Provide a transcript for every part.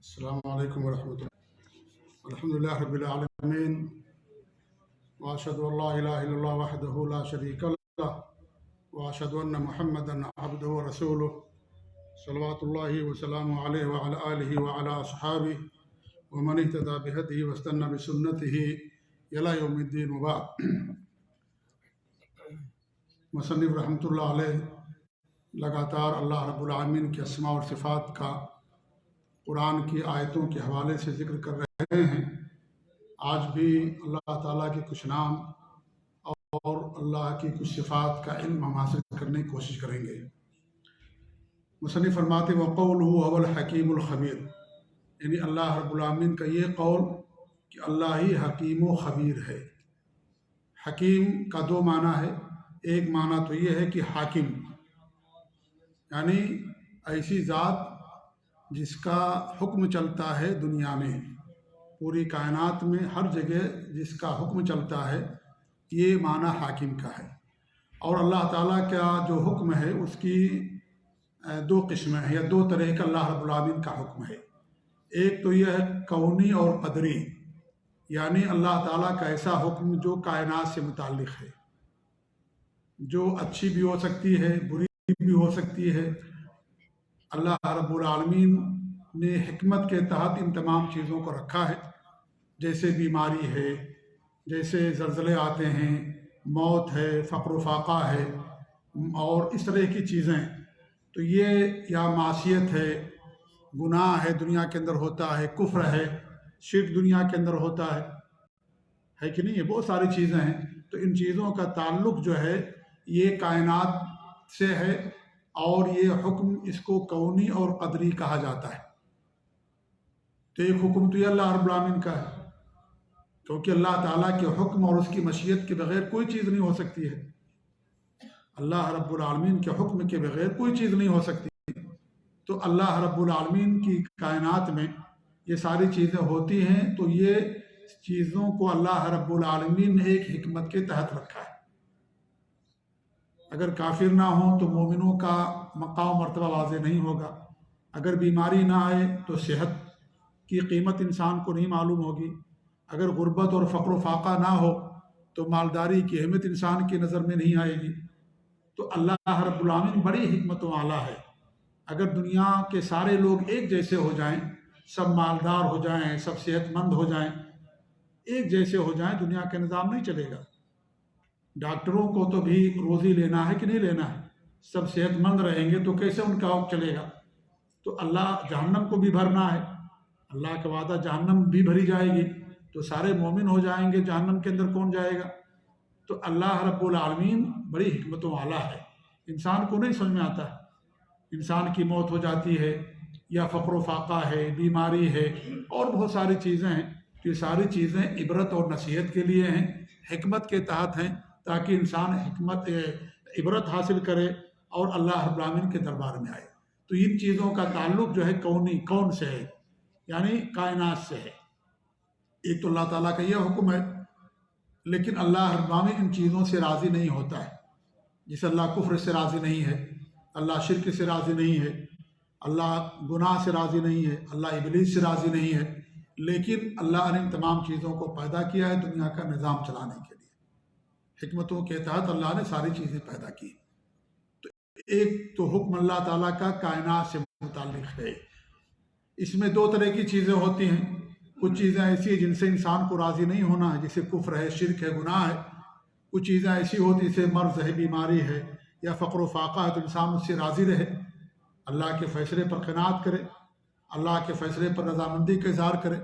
السلام علیکم ورحمۃ اللہ الحمد للہ رب العالمین واشهد ان لا الہ الا اللہ وحدہ لا شریک لہ واشهد ان محمدا عبدہ ورسولہ صلوات اللہ وسلام علیہ وعلی آلہ وعلی اصحابہ ومن اہتدی بہدیہ واستنى بسنتہ الی یوم الدین وبعد۔ مصنف رحمۃ اللہ علیہ لگاتار اللہ رب العالمین کے اسماء اور صفات کا قرآن کی آیتوں کے حوالے سے ذکر کر رہے ہیں۔ آج بھی اللہ تعالیٰ کے کچھ نام اور اللہ کی کچھ صفات کا علم ہم حاصل کرنے کی کوشش کریں گے۔ مصنف فرماتے وقولہ هو الحکیم الخبیر، یعنی اللہ رب العالمین کا یہ قول کہ اللہ ہی حکیم و خبیر ہے۔ حکیم کا دو معنی ہے، ایک معنی تو یہ ہے کہ حاکم، یعنی ایسی ذات جس کا حکم چلتا ہے دنیا میں، پوری کائنات میں ہر جگہ جس کا حکم چلتا ہے، یہ معنی حاکم کا ہے۔ اور اللہ تعالیٰ کا جو حکم ہے اس کی دو قسمیں ہیں، یا دو طرح کا اللہ رب العالمین کا حکم ہے۔ ایک تو یہ ہے کونی اور قدری، یعنی اللہ تعالیٰ کا ایسا حکم جو کائنات سے متعلق ہے، جو اچھی بھی ہو سکتی ہے، بری بھی ہو سکتی ہے۔ اللہ رب العالمین نے حکمت کے تحت ان تمام چیزوں کو رکھا ہے، جیسے بیماری ہے، جیسے زلزلے آتے ہیں، موت ہے، فقر و فاقہ ہے، اور اس طرح کی چیزیں۔ تو یہ یا معصیت ہے، گناہ ہے دنیا کے اندر ہوتا ہے، کفر ہے، شرک دنیا کے اندر ہوتا ہے کہ نہیں؟ یہ بہت ساری چیزیں ہیں۔ تو ان چیزوں کا تعلق جو ہے یہ کائنات سے ہے، اور یہ حکم اس کو کونی اور قدری کہا جاتا ہے۔ تو ایک حکم تو یہ اللہ رب العالمین کا ہے، کیونکہ اللہ تعالیٰ کے حکم اور اس کی مشیت کے بغیر کوئی چیز نہیں ہو سکتی ہے۔ اللہ رب العالمین کے حکم کے بغیر کوئی چیز نہیں ہو سکتی۔ تو اللہ رب العالمین کی کائنات میں یہ ساری چیزیں ہوتی ہیں، تو یہ چیزوں کو اللہ رب العالمین نے ایک حکمت کے تحت رکھا ہے۔ اگر کافر نہ ہوں تو مومنوں کا مقام مرتبہ واضح نہیں ہوگا۔ اگر بیماری نہ آئے تو صحت کی قیمت انسان کو نہیں معلوم ہوگی۔ اگر غربت اور فقر و فاقہ نہ ہو تو مالداری کی اہمیت انسان کی نظر میں نہیں آئے گی۔ تو اللہ رب العالمین بڑی حکمت والا ہے۔ اگر دنیا کے سارے لوگ ایک جیسے ہو جائیں، سب مالدار ہو جائیں، سب صحت مند ہو جائیں، ایک جیسے ہو جائیں، دنیا کا نظام نہیں چلے گا۔ ڈاکٹروں کو تو بھی روزی لینا ہے کہ نہیں لینا ہے؟ سب صحت مند رہیں گے تو کیسے ان کا حکم چلے گا؟ تو اللہ جہنم کو بھی بھرنا ہے، اللہ کا وعدہ جہنم بھی بھری جائے گی، تو سارے مومن ہو جائیں گے، جہنم کے اندر کون جائے گا؟ تو اللہ رب العالمین بڑی حکمتوں والا ہے۔ انسان کو نہیں سمجھ میں آتا ہے، انسان کی موت ہو جاتی ہے، یا فقر و فاقہ ہے، بیماری ہے، اور بہت ساری چیزیں ہیں۔ تو یہ ساری چیزیں عبرت اور نصیحت کے لیے ہیں، حکمت کے تحت ہیں، تاکہ انسان عبرت حاصل کرے اور اللہ رب العالمین کے دربار میں آئے۔ تو ان چیزوں کا تعلق جو ہے کون سے ہے، یعنی کائنات سے ہے۔ ایک تو اللہ تعالیٰ کا یہ حکم ہے، لیکن اللہ رب العالمین ان چیزوں سے راضی نہیں ہوتا ہے۔ جیسے اللہ کفر سے راضی نہیں ہے، اللہ شرک سے راضی نہیں ہے، اللہ گناہ سے راضی نہیں ہے، اللہ ابلیس سے راضی نہیں ہے، لیکن اللہ نے ان تمام چیزوں کو پیدا کیا ہے دنیا کا نظام چلانے کے لیے۔ حکمتوں کے تحت اللہ نے ساری چیزیں پیدا کی۔ تو ایک تو حکم اللہ تعالیٰ کا کائنات سے متعلق ہے۔ اس میں دو طرح کی چیزیں ہوتی ہیں۔ کچھ چیزیں ایسی ہیں جن سے انسان کو راضی نہیں ہونا ہے، جیسے کفر ہے، شرک ہے، گناہ ہے۔ کچھ چیزیں ایسی ہوتی ہیں جیسے مرض ہے، بیماری ہے، یا فقر و فاقہ ہے، تو انسان اس سے راضی رہے، اللہ کے فیصلے پر قناعت کرے، اللہ کے فیصلے پر رضامندی کا اظہار کرے۔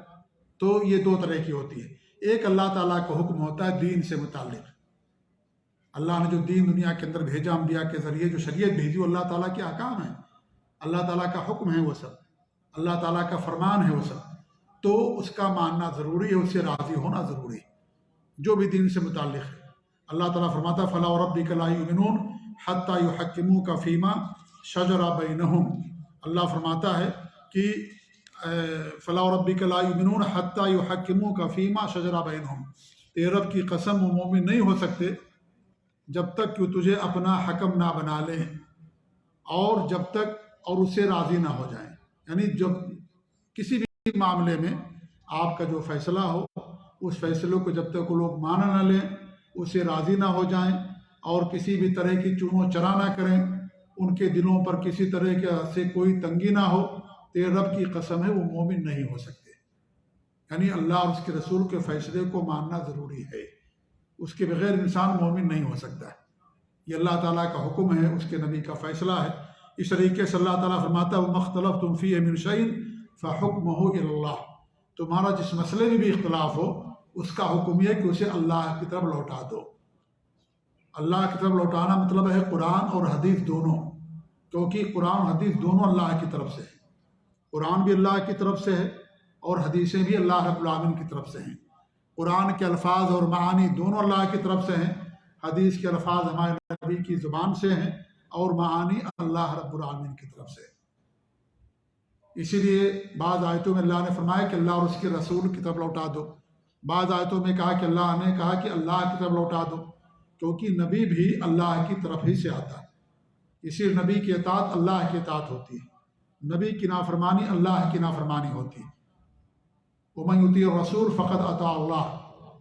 تو یہ دو طرح کی ہوتی ہے۔ ایک اللہ تعالیٰ کا حکم ہوتا ہے دین سے متعلق۔ اللہ نے جو دین دنیا کے اندر بھیجا، انبیاء کے ذریعے جو شریعت بھیجی، وہ اللہ تعالیٰ کے احکام ہیں، اللہ تعالیٰ کا حکم ہے، وہ سب اللہ تعالیٰ کا فرمان ہے، وہ سب تو اس کا ماننا ضروری ہے، اس سے راضی ہونا ضروری ہے، جو بھی دین سے متعلق ہے۔ اللہ تعالیٰ فرماتا ہے فَلَا وَرَبِّكَ لَا يُؤْمِنُونَ حَتَّى يُحَكِّمُوكَ فِي مَا شَجَرَ بَيْنَهُمْ۔ اللہ فرماتا ہے کہ فَلَا وَرَبِّكَ لَا يُؤْمِنُونَ حَتَّى يُحَكِّمُوكَ فِي مَا شَجَرَ بَيْنَهُمْ۔ تیرے رب کی قسم، وہ مومن نہیں ہو سکتے جب تک کہ تجھے اپنا حکم نہ بنا لیں، اور جب تک اور اس سے راضی نہ ہو جائیں۔ یعنی جب کسی بھی معاملے میں آپ کا جو فیصلہ ہو اس فیصلے کو جب تک وہ لوگ مان نہ لیں، اسے راضی نہ ہو جائیں اور کسی بھی طرح کی چون و چرا نہ کریں، ان کے دلوں پر کسی طرح سے کوئی تنگی نہ ہو، تیرے رب کی قسم ہے وہ مومن نہیں ہو سکتے۔ یعنی اللہ اور اس کے رسول کے فیصلے کو ماننا ضروری ہے، اس کے بغیر انسان مومن نہیں ہو سکتا ہے۔ یہ اللہ تعالیٰ کا حکم ہے، اس کے نبی کا فیصلہ ہے۔ اس طریقے سے اللہ تعالیٰ فرماتا ہے وَمَا اخْتَلَفْتُمْ فِيهِ مِنْ شَيْءٍ فَحُكْمُهُ إِلَى اللَّهِ، تمہارا جس مسئلے میں بھی اختلاف ہو اس کا حکم یہ کہ اسے اللہ کی طرف لوٹا دو۔ اللہ کی طرف لوٹانا مطلب ہے قرآن اور حدیث دونوں، کیونکہ قرآن اور حدیث دونوں اللہ کی طرف سے ہیں۔ قرآن بھی اللہ کی طرف سے ہے اور حدیثیں بھی اللہ رب العالمین کی طرف سے ہیں۔ قرآن کے الفاظ اور معانی دونوں اللہ کی طرف سے ہیں، حدیث کے الفاظ ہمارے نبی کی زبان سے ہیں اور معانی اللہ رب العالمین کی طرف سے۔ اسی لیے بعض آیتوں میں اللہ نے فرمایا کہ اللہ اور اس کے رسول کی طرف لوٹا دو، بعض آیتوں میں کہا کہ اللہ نے کہا کہ اللہ کی طرف لوٹا دو، کیونکہ نبی بھی اللہ کی طرف ہی سے آتا ہے، اسی لیے نبی کی اطاعت اللہ کی اطاعت ہوتی ہے، نبی کی نافرمانی اللہ کی نافرمانی ہوتی ہے۔ وَمَن يُطِيعِ الرَّسُولَ فَقَدْ أَطَاعَ اللَّهَ،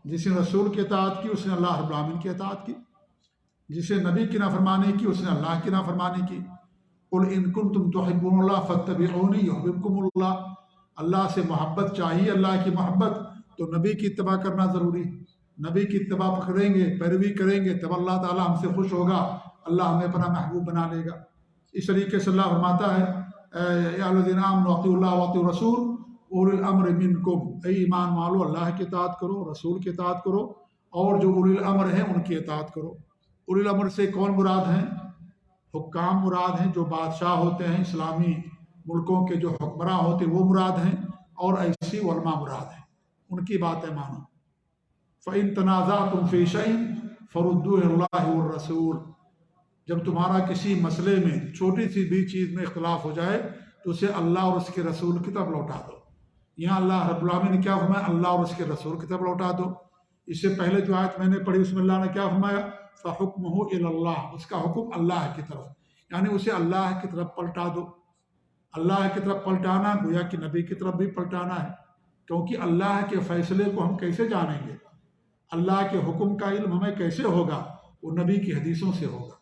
جس نے رسول کی اطاعت کی اس نے اللہ رب العالمین کی اطاعت کی، جس نے نبی کی نافرمانی کی اس نے اللہ کی نافرمانی کی۔ قُلْ إِن كُنتُمْ تُحِبُّونَ اللَّهَ فَاتَّبِعُونِي يُحْبِبْكُمُ اللَّهُ، اللہ سے محبت چاہیے، اللہ کی محبت تو نبی کی اتباع کرنا ضروری ہے۔ نبی کی اتباع پکڑیں گے، پیروی کریں گے، تب اللہ تعالیٰ ہم سے خوش ہوگا، اللہ ہمیں اپنا محبوب بنا لے گا۔ اس طریقے سے اللہ فرماتا ہے یا الذین آمنوا اطیعوا اللہ واطیعوا الرسول اولی الامر منکم، اے ایمان والو اللہ کی اطاعت کرو، رسول کی اطاعت کرو، اور جو اولی الامر ہیں ان کی اطاعت کرو۔ اولی الامر سے کون مراد ہیں؟ حکام مراد ہیں، جو بادشاہ ہوتے ہیں اسلامی ملکوں کے، جو حکمراں ہوتے ہیں وہ مراد ہیں، اور ایسی علماء مراد ہیں، ان کی باتیں مانو۔ فَإِن تَنَازَعْتُمْ فِي شَيْءٍ فَرُدُّوهُ إِلَى اللَّهِ وَالرَّسُولِ، جب تمہارا کسی مسئلے میں چھوٹی سی بھی چیز میں اختلاف ہو جائے تو اسے اللہ اور اس کے رسول کی طرف لوٹا دو۔ یہاں اللہ رب العالمین نے کیا فرمایا؟ اللہ اور اس کے رسول کی طرف لوٹا دو۔ اس سے پہلے جو آیت میں نے پڑھی اس میں اللہ نے کیا فرمایا؟ فَحُكْمُهُ إِلَى اللَّهِ، اس کا حکم اللہ کی طرف، یعنی اسے اللہ کی طرف پلٹا دو۔ اللہ کی طرف پلٹانا گویا کہ نبی کی طرف بھی پلٹانا ہے، کیونکہ اللہ کے فیصلے کو ہم کیسے جانیں گے؟ اللہ کے حکم کا علم ہمیں کیسے ہوگا؟ وہ نبی کی حدیثوں سے ہوگا،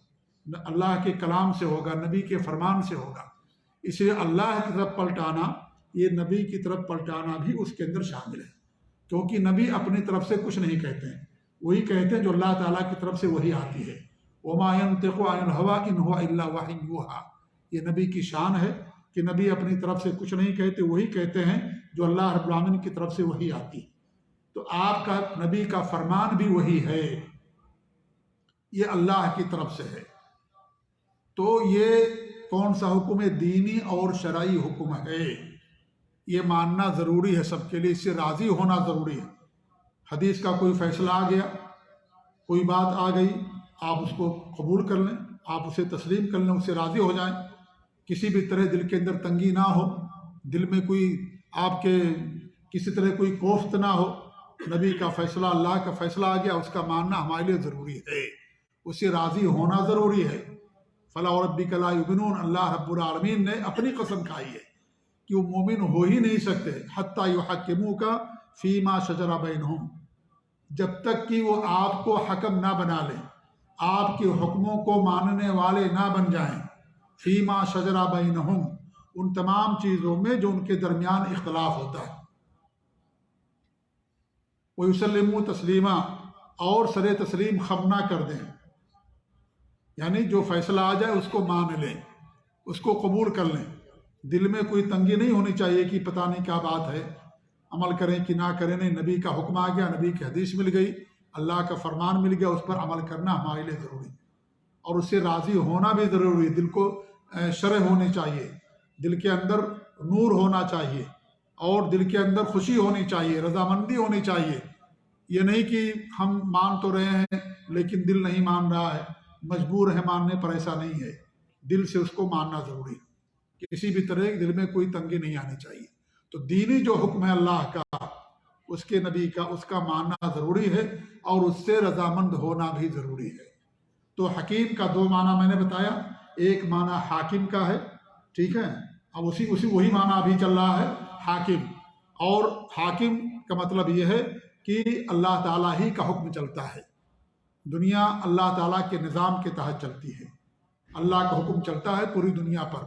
اللہ کے کلام سے ہوگا، نبی کے فرمان سے ہوگا۔ اس لیے اللہ کی طرف پلٹانا، یہ نبی کی طرف پلٹانا بھی اس کے اندر شامل ہے، کیونکہ نبی اپنی طرف سے کچھ نہیں کہتے ہیں، وہی کہتے ہیں جو اللہ تعالیٰ کی طرف سے وہی آتی ہے۔ وَمَا يَنطِقُ عَنِ الْهَوَىٰ إِنْ هُوَ إِلَّا وَحْيٌ يُوحَىٰ، یہ نبی کی شان ہے کہ نبی اپنی طرف سے کچھ نہیں کہتے، وہی کہتے ہیں جو اللہ رب العالمین کی طرف سے وہی آتی ہے۔ تو آپ کا نبی کا فرمان بھی وہی ہے، یہ اللہ کی طرف سے ہے۔ تو یہ کون سا حکم ہے؟ دینی اور شرعی حکم ہے، یہ ماننا ضروری ہے سب کے لیے، اس سے راضی ہونا ضروری ہے۔ حدیث کا کوئی فیصلہ آ گیا، کوئی بات آ گئی، آپ اس کو قبول کر لیں، آپ اسے تسلیم کر لیں، اس سے راضی ہو جائیں، کسی بھی طرح دل کے اندر تنگی نہ ہو، دل میں کوئی آپ کے کسی طرح کوئی کوفت نہ ہو۔ نبی کا فیصلہ، اللہ کا فیصلہ آ گیا، اس کا ماننا ہمارے لیے ضروری ہے، اس سے راضی ہونا ضروری ہے۔ فَلَا وَرَبِّكَ لَا يُؤْمِنُونَ، اللہ رب العالمین نے اپنی قسم کھائی ہے کہ وہ مومن ہو ہی نہیں سکتے حَتَّى يُحَكِّمُوكَ فِي مَا شَجَرَ بَيْنَهُمْ، جب تک کہ وہ آپ کو حکم نہ بنا لیں، آپ کے حکموں کو ماننے والے نہ بن جائیں، فِي مَا شَجَرَ بَيْنَهُمْ، ان تمام چیزوں میں جو ان کے درمیان اختلاف ہوتا ہے، وَيُسَلِّمُوا تَسْلِيمًا، اور سر تسلیم خم نہ کر دیں، یعنی جو فیصلہ آ جائے اس کو مان لیں، اس کو قبول کر لیں، دل میں کوئی تنگی نہیں ہونی چاہیے کہ پتہ نہیں کیا بات ہے، عمل کریں کہ نہ کریں، نہیں، نبی کا حکم آ گیا، نبی کی حدیث مل گئی، اللہ کا فرمان مل گیا، اس پر عمل کرنا ہمارے لیے ضروری ہے، اور اس سے راضی ہونا بھی ضروری ہے۔ دل کو شرح ہونی چاہیے، دل کے اندر نور ہونا چاہیے، اور دل کے اندر خوشی ہونی چاہیے، رضامندی ہونی چاہیے۔ یہ نہیں کہ ہم مان تو رہے ہیں لیکن دل نہیں مان رہا ہے، مجبور ہے ماننے پر، ایسا نہیں ہے، دل سے اس کو ماننا ضروری ہے، کسی بھی طرح دل میں کوئی تنگی نہیں آنی چاہیے۔ تو دینی جو حکم ہے اللہ کا، اس کے نبی کا، اس کا ماننا ضروری ہے، اور اس سے رضامند ہونا بھی ضروری ہے۔ تو حکیم کا دو معنی میں نے بتایا، ایک معنی حاکم کا ہے، ٹھیک ہے، اب وہی معنی ابھی چل رہا ہے حاکم، اور حاکم کا مطلب یہ ہے کہ اللہ تعالیٰ ہی کا حکم چلتا ہے، دنیا اللہ تعالیٰ کے نظام کے تحت چلتی ہے، اللہ کا حکم چلتا ہے پوری دنیا پر،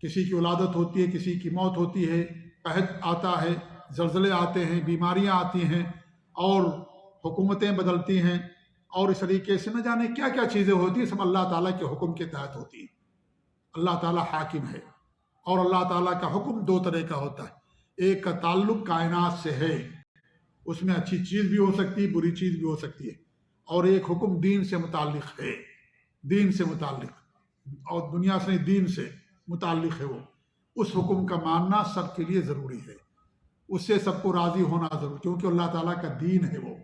کسی کی ولادت ہوتی ہے، کسی کی موت ہوتی ہے، قحط آتا ہے، زلزلے آتے ہیں، بیماریاں آتی ہیں، اور حکومتیں بدلتی ہیں، اور اس طریقے سے نہ جانے کیا کیا چیزیں ہوتی ہیں، سب اللہ تعالیٰ کے حکم کے تحت ہوتی ہیں۔ اللہ تعالیٰ حاکم ہے، اور اللہ تعالیٰ کا حکم دو طرح کا ہوتا ہے، ایک کا تعلق کائنات سے ہے، اس میں اچھی چیز بھی ہو سکتی ہے، بری چیز بھی ہو سکتی ہے، اور ایک حکم دین سے متعلق ہے، دین سے متعلق، اور دنیا سے دین سے متعلق ہے، وہ اس حکم کا ماننا سب کے لیے ضروری ہے، اس سے سب کو راضی ہونا ضروری، کیونکہ اللہ تعالیٰ کا دین ہے، وہ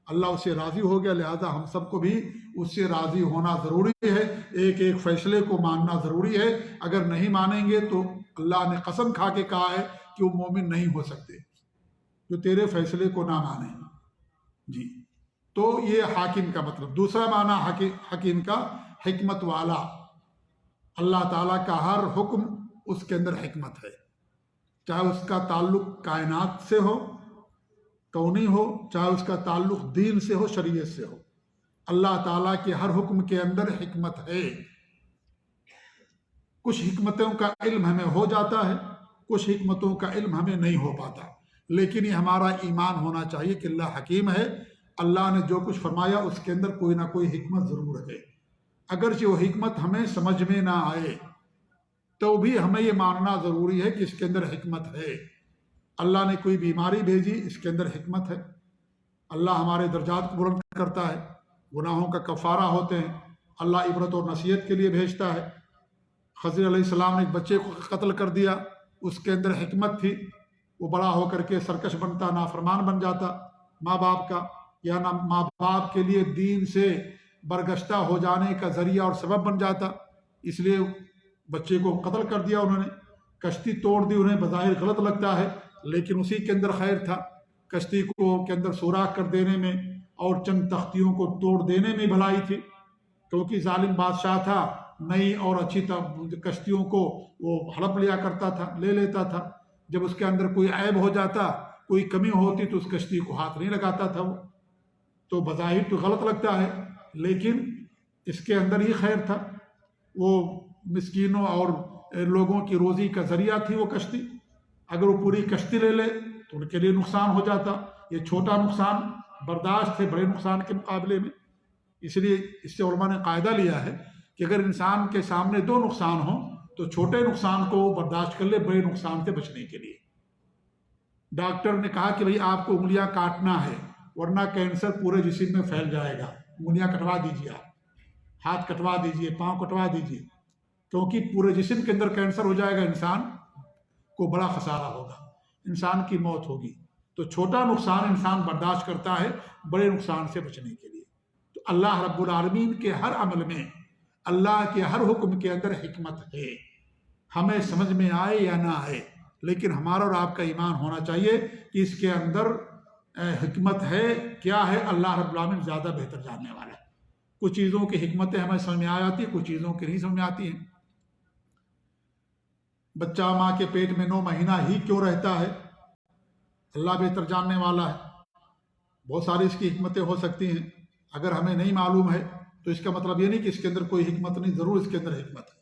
اللہ اس سے راضی ہو گیا، لہذا ہم سب کو بھی اس سے راضی ہونا ضروری ہے، ایک ایک فیصلے کو ماننا ضروری ہے۔ اگر نہیں مانیں گے تو اللہ نے قسم کھا کے کہا ہے کہ وہ مومن نہیں ہو سکتے جو تیرے فیصلے کو نہ مانیں۔ جی، تو یہ حاکم کا مطلب۔ دوسرا معنی حکیم کا حکمت والا، اللہ تعالیٰ کا ہر حکم اس کے اندر حکمت ہے، چاہے اس کا تعلق کائنات سے ہو، کونی ہو، چاہے اس کا تعلق دین سے ہو، شریعت سے ہو، اللہ تعالیٰ کے ہر حکم کے اندر حکمت ہے۔ کچھ حکمتوں کا علم ہمیں ہو جاتا ہے، کچھ حکمتوں کا علم ہمیں نہیں ہو پاتا، لیکن یہ ہمارا ایمان ہونا چاہیے کہ اللہ حکیم ہے، اللہ نے جو کچھ فرمایا اس کے اندر کوئی نہ کوئی حکمت ضرور ہے، اگرچہ وہ حکمت ہمیں سمجھ میں نہ آئے تو بھی ہمیں یہ ماننا ضروری ہے کہ اس کے اندر حکمت ہے۔ اللہ نے کوئی بیماری بھیجی، اس کے اندر حکمت ہے، اللہ ہمارے درجات کو بلند کرتا ہے، گناہوں کا کفارہ ہوتے ہیں، اللہ عبرت اور نصیحت کے لیے بھیجتا ہے۔ خضر علیہ السلام نے ایک بچے کو قتل کر دیا، اس کے اندر حکمت تھی، وہ بڑا ہو کر کے سرکش بنتا، نافرمان بن جاتا ماں باپ کا، یا نہ ماں باپ کے لیے دین سے برگشتہ ہو جانے کا ذریعہ اور سبب بن جاتا، اس لیے بچے کو قتل کر دیا انہوں نے، کشتی توڑ دی، انہیں بظاہر غلط لگتا ہے لیکن اسی کے اندر خیر تھا، کشتی کو کے اندر سوراخ کر دینے میں اور چند تختیوں کو توڑ دینے میں بھلائی تھی، کیونکہ ظالم بادشاہ تھا، نئی اور اچھی کشتیوں کو وہ ہڑپ لیا کرتا تھا، لے لیتا تھا، جب اس کے اندر کوئی عیب ہو جاتا، کوئی کمی ہوتی تو اس کشتی کو ہاتھ نہیں لگاتا تھا، وہ تو بظاہر تو غلط لگتا ہے لیکن اس کے اندر ہی خیر تھا، وہ مسکینوں اور لوگوں کی روزی کا ذریعہ تھی وہ کشتی، اگر وہ پوری کشتی لے لے تو ان کے لیے نقصان ہو جاتا، یہ چھوٹا نقصان برداشت ہے بڑے نقصان کے مقابلے میں، اس لیے اس سے علماء نے قاعدہ لیا ہے کہ اگر انسان کے سامنے دو نقصان ہوں تو چھوٹے نقصان کو برداشت کر لے بڑے نقصان سے بچنے کے لیے۔ ڈاکٹر نے کہا کہ بھئی آپ کو انگلیاں کاٹنا ہے ورنہ کینسر پورے جسم میں پھیل جائے گا، انگلیاں کٹوا دیجیے، آپ ہاتھ کٹوا دیجیے، پاؤں کٹوا دیجیے، کیونکہ پورے جسم کے اندر کینسر ہو جائے گا، انسان کو بڑا خسارہ ہوگا، انسان کی موت ہوگی۔ تو چھوٹا نقصان انسان برداشت کرتا ہے بڑے نقصان سے بچنے کے لیے۔ تو اللہ رب العالمین کے ہر عمل میں، اللہ کے ہر حکم کے اندر حکمت ہے، ہمیں سمجھ میں آئے یا نہ آئے، لیکن ہمارا اور آپ کا ایمان ہونا چاہیے کہ اس کے اندر حکمت ہے، کیا ہے، اللہ رب العالمین زیادہ بہتر جاننے والا ہے۔ کچھ چیزوں کی حکمتیں ہمیں سمجھ میں آ جاتی ہیں، کچھ چیزوں کی نہیں سمجھ میں آتی ہیں۔ بچہ ماں کے پیٹ میں 9 مہینہ ہی کیوں رہتا ہے، اللہ بہتر جاننے والا ہے، بہت ساری اس کی حکمتیں ہو سکتی ہیں، اگر ہمیں نہیں معلوم ہے تو اس کا مطلب یہ نہیں کہ اس کے اندر کوئی حکمت نہیں، ضرور اس کے اندر حکمت ہے۔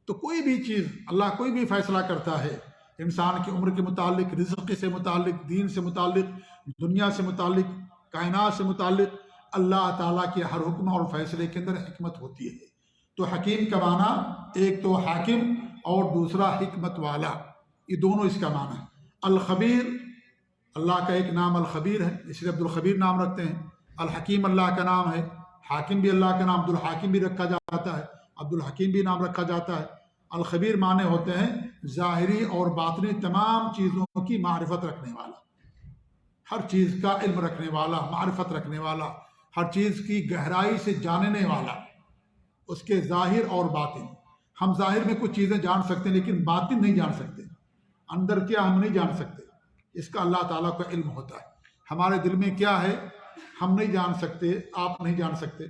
تو کوئی بھی چیز اللہ کوئی بھی فیصلہ کرتا ہے، انسان کی عمر کے متعلق، رزق سے متعلق، دین سے متعلق، دنیا سے متعلق، کائنات سے متعلق، اللہ تعالیٰ کے ہر حکم اور فیصلے کے اندر حکمت ہوتی ہے۔ تو حکیم کا معنی ایک تو حاکم اور دوسرا حکمت والا، یہ دونوں اس کا معنی ہے۔ الخبیر، اللہ کا ایک نام الخبیر ہے، اس لیے عبد الخبیر نام رکھتے ہیں۔ الحکیم اللہ کا نام ہے، حاکم بھی اللہ کا نام، عبد الحاکم بھی رکھا جاتا ہے، عبد الحکیم بھی نام رکھا جاتا ہے۔ الخبیر معنی ہوتے ہیں ظاہری اور باطنی تمام چیزوں کی معرفت رکھنے والا، ہر چیز کا علم رکھنے والا، معرفت رکھنے والا، ہر چیز کی گہرائی سے جاننے والا، اس کے ظاہر اور باطن۔ ہم ظاہر میں کچھ چیزیں جان سکتے ہیں لیکن باطن نہیں جان سکتے، اندر کیا ہم نہیں جان سکتے، اس کا اللہ تعالیٰ کا علم ہوتا ہے۔ ہمارے دل میں کیا ہے ہم نہیں جان سکتے، آپ نہیں جان سکتے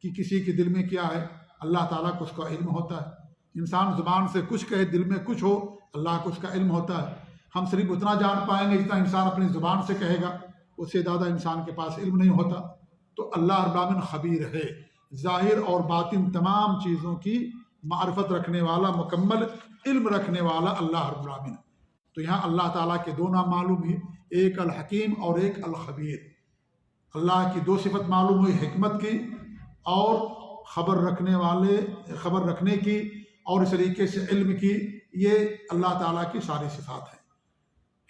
کہ کسی کے دل میں کیا ہے، اللہ تعالیٰ کو اس کا علم ہوتا ہے۔ انسان زبان سے کچھ کہے، دل میں کچھ ہو، اللہ کو اس کا علم ہوتا ہے۔ ہم صرف اتنا جان پائیں گے جتنا انسان اپنی زبان سے کہے گا، اس سے زیادہ انسان کے پاس علم نہیں ہوتا۔ تو اللہ رب العالمین خبیر ہے، ظاہر اور باطن تمام چیزوں کی معرفت رکھنے والا، مکمل علم رکھنے والا اللہ رب العالمین۔ تو یہاں اللہ تعالیٰ کے دو نام معلوم ہوئے، ایک الحکیم اور ایک الخبیر۔ اللہ کی دو صفت معلوم ہوئی، حکمت کی اور خبر رکھنے کی، اور اس طریقے سے علم کی۔ یہ اللہ تعالیٰ کی ساری صفات ہیں۔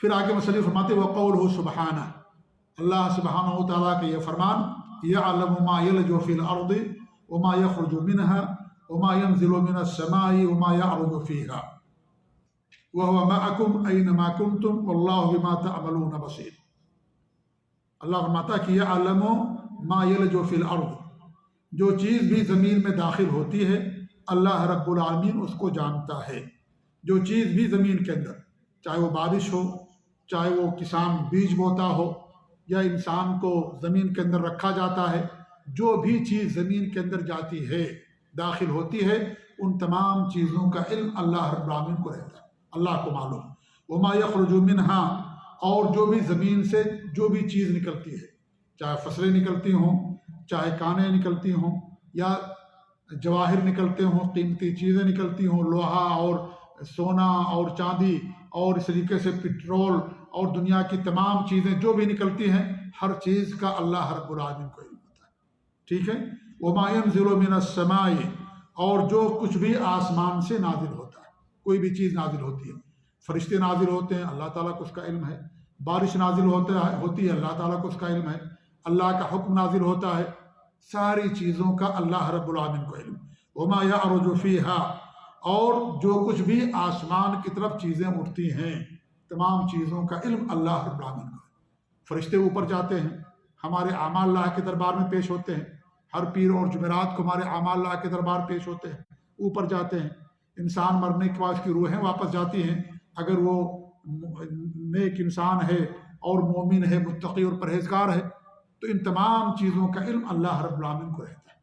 پھر آگے مصنف فرماتے وقولہ سبحانہ، اللہ سبحانہ و تعالیٰ کا یہ فرمان، یعلم ما یلج فی الارض وما یخرج منها وما ينزل من السماء وما يعرج فیہا وهو معکم اینما کنتم واللہ بما تعملون بصیر۔ اللہ فرماتا کہ یعلم ما یلج فی الارض، جو چیز بھی زمین میں داخل ہوتی ہے اللہ رب العالمین اس کو جانتا ہے۔ جو چیز بھی زمین کے اندر، چاہے وہ بارش ہو، چاہے وہ کسان بیج بوتا ہو، یا انسان کو زمین کے اندر رکھا جاتا ہے، جو بھی چیز زمین کے اندر جاتی ہے، داخل ہوتی ہے، ان تمام چیزوں کا علم اللہ رب العالمین کو رہتا ہے، اللہ کو معلوم۔ وما یخرج منہا، اور جو بھی زمین سے جو بھی چیز نکلتی ہے، چاہے فصلیں نکلتی ہوں، چاہے کانیں نکلتی ہوں، یا جواہر نکلتے ہوں، قیمتی چیزیں نکلتی ہوں، لوہا اور سونا اور چاندی اور اس طریقے سے پٹرول اور دنیا کی تمام چیزیں جو بھی نکلتی ہیں، ہر چیز کا اللہ رب العالمین کو علم ہوتا ہے۔ ٹھیک ہے، وما ينزل من السماء، اور جو کچھ بھی آسمان سے نازل ہوتا ہے، کوئی بھی چیز نازل ہوتی ہے، فرشتے نازل ہوتے ہیں، اللہ تعالیٰ کو اس کا علم ہے۔ بارش نازل ہوتی ہے، اللہ تعالیٰ کو اس کا علم ہے۔ اللہ کا حکم نازل ہوتا ہے، ساری چیزوں کا اللہ رب العالمین کو علم۔ وما يعرج فیہا، اور جو کچھ بھی آسمان کی طرف چیزیں اٹھتی ہیں، تمام چیزوں کا علم اللہ رب العالمین کو ہے۔ فرشتے اوپر جاتے ہیں، ہمارے اعمال اللہ کے دربار میں پیش ہوتے ہیں، ہر پیر اور جمعرات کو ہمارے اعمال اللہ کے دربار پیش ہوتے ہیں، اوپر جاتے ہیں۔ انسان مرنے کے بعد اس کی روحیں واپس جاتی ہیں، اگر وہ نیک انسان ہے اور مومن ہے، متقی اور پرہیزگار ہے، تو ان تمام چیزوں کا علم اللہ رب العالمین کو رہتا ہے۔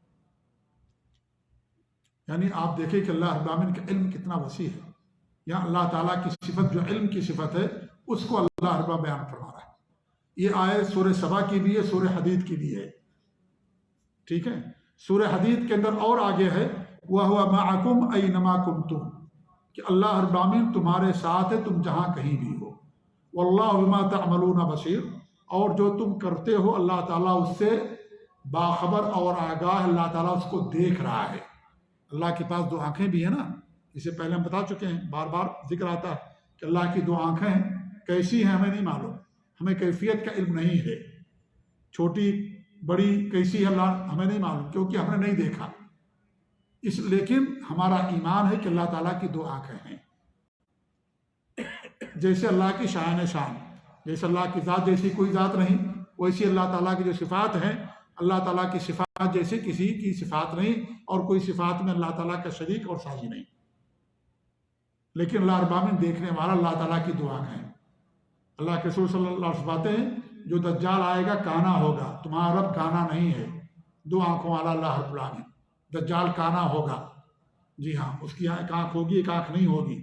یعنی آپ دیکھیں کہ اللہ رب العالمین کا علم کتنا وسیع ہے۔ یہاں اللہ تعالیٰ کی صفت جو علم کی صفت ہے، اس کو اللہ رب العالمین بیان فرما رہا ہے۔ یہ آیت سورہ سبا کی بھی ہے، سورہ حدید کی بھی ہے۔ ٹھیک ہے، سورہ حدید کے اندر اور آگے ہے وَهُوَ مَعَكُمْ أَيْنَمَا كُنْتُمْ، کہ اللہ رب العالمین تمہارے ساتھ ہے، تم جہاں کہیں بھی ہو۔ وَاللَّهُ بِمَا تَعْمَلُونَ بَصِيرٌ، اور جو تم کرتے ہو اللہ تعالیٰ اس سے باخبر اور آگاہ، اللہ تعالیٰ اس کو دیکھ رہا ہے۔ اللہ کے پاس دو آنکھیں بھی ہیں نا، اسے پہلے ہم بتا چکے ہیں، بار بار ذکر آتا ہے کہ اللہ کی دو آنکھیں ہیں، کیسی ہیں ہمیں نہیں معلوم، ہمیں کیفیت کا علم نہیں ہے، چھوٹی بڑی کیسی ہے اللہ ہمیں نہیں معلوم، کیونکہ ہم نے نہیں دیکھا۔ لیکن ہمارا ایمان ہے کہ اللہ تعالیٰ کی دو آنکھیں ہیں، جیسے اللہ کی شان شان، جیسے اللہ کی ذات جیسی کوئی ذات نہیں، ویسی اللہ تعالیٰ کی جو صفات ہیں، اللہ تعالیٰ کی صفات جیسے کسی کی صفات نہیں، اور کوئی صفات میں اللہ تعالیٰ کا شریک اور ساجی نہیں۔ لیکن اللہ رب العالمین دیکھنے والا، اللہ تعالیٰ کی دو آنکھیں ہیں۔ اللہ کے رسول صلی اللہ علیہ وسلم فرماتے ہیں جو دجال آئے گا کانا ہوگا، تمہارا رب کانا نہیں ہے، دو آنکھوں والا اللہ رب العالمین۔ دجال کانا ہوگا، جی ہاں، اس کی ایک آنکھ ہوگی، ایک آنکھ نہیں ہوگی۔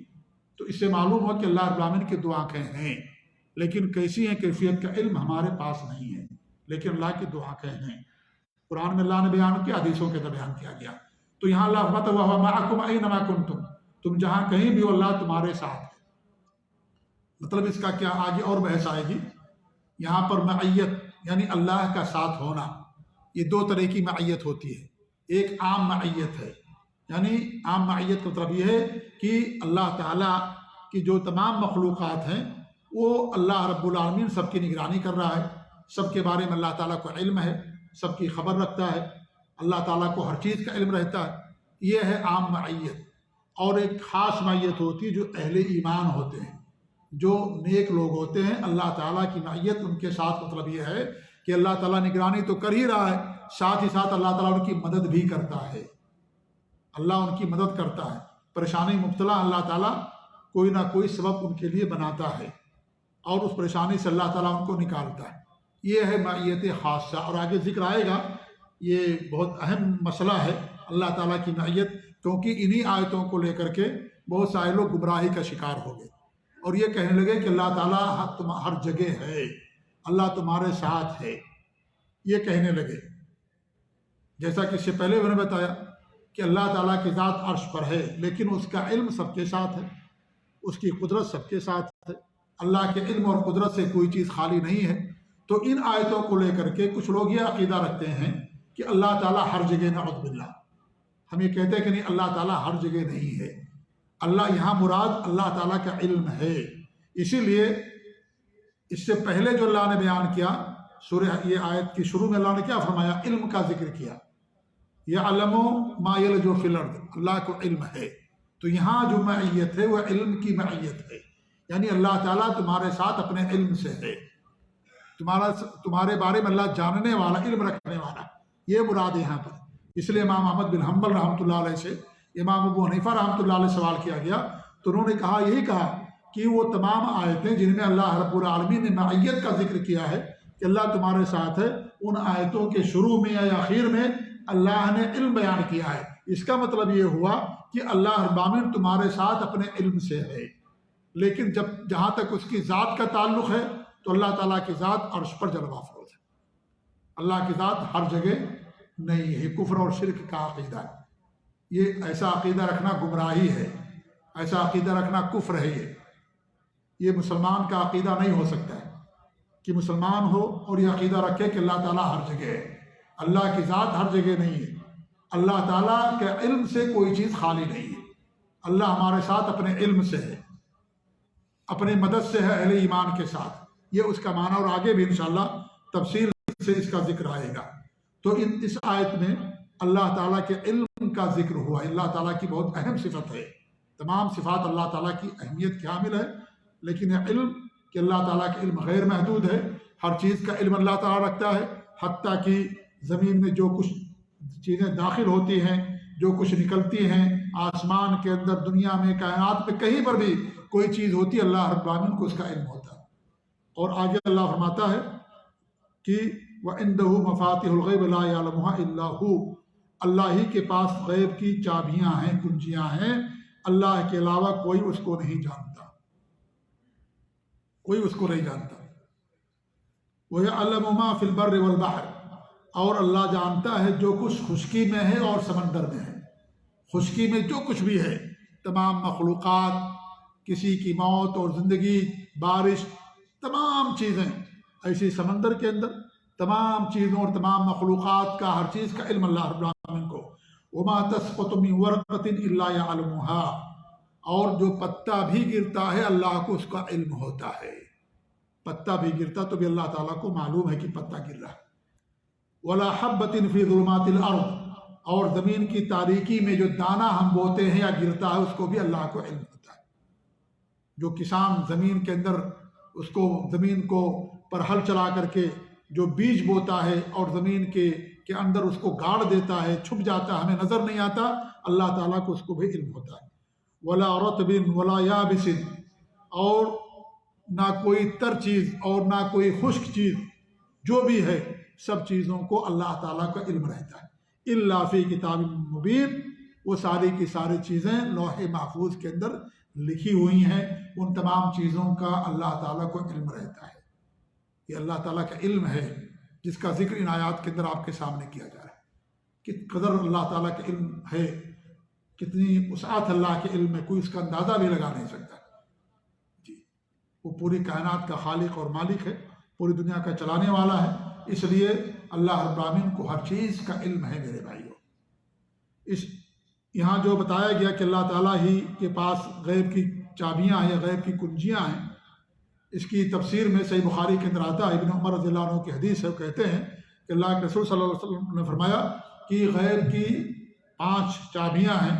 تو اس سے معلوم ہو کہ اللہ رب العالمین کی دو آنکھیں ہیں، لیکن کیسی ہیں کیفیت کا علم ہمارے پاس نہیں ہے، لیکن اللہ کی دو آنکھیں ہیں۔ قرآن میں اللہ نے بیان کیا، حدیثوں کے اندر بیان کیا گیا۔ تو یہاں اللہ فرماتا ہے وَهُوَ مَعَكُمْ أَيْنَمَا كُنْتُمْ، تم جہاں کہیں بھی ہو اللہ تمہارے ساتھ ہے۔ مطلب اس کا کیا، آگے اور بحث آئے گی۔ یہاں پر معیت یعنی اللہ کا ساتھ ہونا، یہ دو طرح کی معیت ہوتی ہے۔ ایک عام معیت ہے، یعنی عام معیت کا مطلب یہ ہے کہ اللہ تعالیٰ کی جو تمام مخلوقات ہیں وہ اللہ رب العالمین سب کی نگرانی کر رہا ہے، سب کے بارے میں اللہ تعالیٰ کو علم ہے، سب کی خبر رکھتا ہے، اللہ تعالیٰ کو ہر چیز کا علم رہتا ہے۔ یہ ہے عام معیت۔ اور ایک خاص معیت ہوتی ہے جو اہل ایمان ہوتے ہیں، جو نیک لوگ ہوتے ہیں، اللہ تعالیٰ کی معیت ان کے ساتھ مطلب یہ ہے کہ اللہ تعالیٰ نگرانی تو کر ہی رہا ہے، ساتھ ہی ساتھ اللہ تعالیٰ ان کی مدد بھی کرتا ہے۔ اللہ ان کی مدد کرتا ہے، پریشانی مبتلا اللہ تعالیٰ کوئی نہ کوئی سبب ان کے لیے بناتا ہے، اور اس پریشانی سے اللہ تعالیٰ ان کو نکالتا ہے۔ یہ ہے معیت خاصہ، اور آگے ذکر آئے گا، یہ بہت اہم مسئلہ ہے اللہ تعالیٰ کی معیت، کیونکہ انہی آیتوں کو لے کر کے بہت سارے لوگ گمراہی کا شکار ہو گئے، اور یہ کہنے لگے کہ اللہ تعالیٰ ہر جگہ ہے، اللہ تمہارے ساتھ ہے، یہ کہنے لگے. جیسا کہ اس سے پہلے میں نے بتایا کہ اللہ تعالیٰ کی ذات عرش پر ہے، لیکن اس کا علم سب کے ساتھ ہے، اس کی قدرت سب کے ساتھ ہے. اللہ کے علم اور قدرت سے کوئی چیز خالی نہیں ہے. تو ان آیتوں کو لے کر کے کچھ لوگ یہ عقیدہ رکھتے ہیں کہ اللہ تعالیٰ ہر جگہ، نعوذ باللہ. ہم یہ کہتے ہیں کہ نہیں، اللہ تعالیٰ ہر جگہ نہیں ہے. اللہ یہاں مراد اللہ تعالیٰ کا علم ہے. اسی لیے اس سے پہلے جو اللہ نے بیان کیا سورہ، یہ آیت کی شروع میں اللہ نے کیا فرمایا؟ علم کا ذکر کیا. یعلم ما یلج فی الارض، اللہ کو علم ہے. تو یہاں جو معیت ہے وہ علم کی معیت ہے، یعنی اللہ تعالیٰ تمہارے ساتھ اپنے علم سے ہے، تمہارے بارے میں اللہ جاننے والا، علم رکھنے والا، یہ مراد یہاں پر. اس لیے امام احمد بن حنبل رحمۃ اللہ علیہ سے امام ابو حنیفہ رحمۃ اللہ علیہ سوال کیا گیا تو انہوں نے کہا، یہی کہا کہ وہ تمام آیتیں جن میں اللہ رب العالمین نے معیت کا ذکر کیا ہے کہ اللہ تمہارے ساتھ ہے، ان آیتوں کے شروع میں یا آخر میں اللہ نے علم بیان کیا ہے. اس کا مطلب یہ ہوا کہ اللہ رب العالمین تمہارے ساتھ اپنے علم سے ہے. لیکن جہاں تک اس کی ذات کا تعلق ہے تو اللہ تعالیٰ کی ذات عرش پر جلوہ افروز ہے. اللہ کی ذات ہر جگہ نہیں ہے. کفر اور شرک کا عقیدہ ہے. یہ ایسا عقیدہ رکھنا گمراہی ہے، ایسا عقیدہ رکھنا کفر ہے. یہ مسلمان کا عقیدہ نہیں ہو سکتا ہے کہ مسلمان ہو اور یہ عقیدہ رکھے کہ اللہ تعالیٰ ہر جگہ ہے. اللہ کی ذات ہر جگہ نہیں ہے. اللہ تعالیٰ کے علم سے کوئی چیز خالی نہیں ہے. اللہ ہمارے ساتھ اپنے علم سے ہے، اپنی مدد سے ہے، اہل ایمان کے ساتھ. یہ اس کا معنی، اور آگے بھی انشاءاللہ تفصیل سے اس کا ذکر آئے گا. تو اس آیت میں اللہ تعالیٰ کے علم کا ذکر ہوا. اللہ تعالیٰ کی بہت اہم صفت ہے. تمام صفات اللہ تعالیٰ کی اہمیت کی حامل ہے، لیکن یہ علم کہ اللہ تعالیٰ کا علم غیر محدود ہے. ہر چیز کا علم اللہ تعالیٰ رکھتا ہے، حتیٰ کہ زمین میں جو کچھ چیزیں داخل ہوتی ہیں، جو کچھ نکلتی ہیں، آسمان کے اندر، دنیا میں، کائنات میں کہیں پر بھی کوئی چیز ہوتی ہے، اللہ رب العالمین کو اس کا علم ہوتا ہے. اور آگے اللہ فرماتا ہے کہ وَعِندَهُ مَفَاتِحُ الْغَيْبِ لَا يَعْلَمُهَا إِلَّا هُوَ، اللہ ہی کے پاس غیب کی چابیاں ہیں، کنجیاں ہیں، اللہ کے علاوہ کوئی اس کو نہیں جانتا، کوئی اس کو نہیں جانتا. وَيَعْلَمُ مَا فِي الْبَرِّ وَالْبَحْرِ، اور اللہ جانتا ہے جو کچھ خشکی میں ہے اور سمندر میں ہے. خشکی میں جو کچھ بھی ہے، تمام مخلوقات، کسی کی موت اور زندگی، بارش، تمام چیزیں ایسی. سمندر کے اندر تمام چیزوں اور تمام مخلوقات کا، ہر چیز کا علم اللہ رب العالمین کو. وما تسقط من ورقۃ الا يعلمها، اور جو پتا بھی گرتا ہے اللہ کو اس کا علم ہوتا ہے. پتا بھی گرتا تو بھی اللہ تعالیٰ کو معلوم ہے کہ پتا گر رہا ہے. ولا حبۃ فی ظلمات الارض، اور زمین کی تاریکی میں جو دانہ ہم بوتے ہیں یا گرتا ہے اس کو بھی اللہ کو علم ہوتا ہے. جو کسان زمین کے اندر اس کو، زمین کو پر ہل چلا کر کے جو بیج بوتا ہے اور زمین کے اندر اس کو گاڑ دیتا ہے، چھپ جاتا ہے، ہمیں نظر نہیں آتا، اللہ تعالیٰ کو اس کو بھی علم ہوتا ہے. ولا رطب ولا یابس، اور نہ کوئی تر چیز اور نہ کوئی خشک چیز، جو بھی ہے سب چیزوں کو اللہ تعالیٰ کا علم رہتا ہے. الا فی کتاب مبین، وہ ساری کی ساری چیزیں لوح محفوظ کے اندر لکھی ہوئی ہیں. ان تمام چیزوں کا اللہ تعالیٰ کو علم رہتا ہے. یہ اللہ تعالیٰ کا علم ہے جس کا ذکر ان آیات کے اندر آپ کے سامنے کیا جا رہا ہے. کس قدر اللہ تعالیٰ کا علم ہے، کتنی وسعت اللہ کے علم میں، کوئی اس کا اندازہ بھی لگا نہیں سکتا. جی، وہ پوری کائنات کا خالق اور مالک ہے، پوری دنیا کا چلانے والا ہے. اس لیے اللہ رب العالمین کو ہر چیز کا علم ہے. میرے بھائیوں، یہاں جو بتایا گیا کہ اللہ تعالیٰ ہی کے پاس غیب کی چابیاں ہیں، غیب کی کنجیاں ہیں، اس کی تفسیر میں صحیح بخاری کے اندر آتا ہے، ابن عمر رضی اللہ عنہ کی حدیث ہے. وہ کہتے ہیں کہ اللہ کے رسول صلی اللہ علیہ وسلم نے فرمایا کہ غیب کی 5 چابیاں ہیں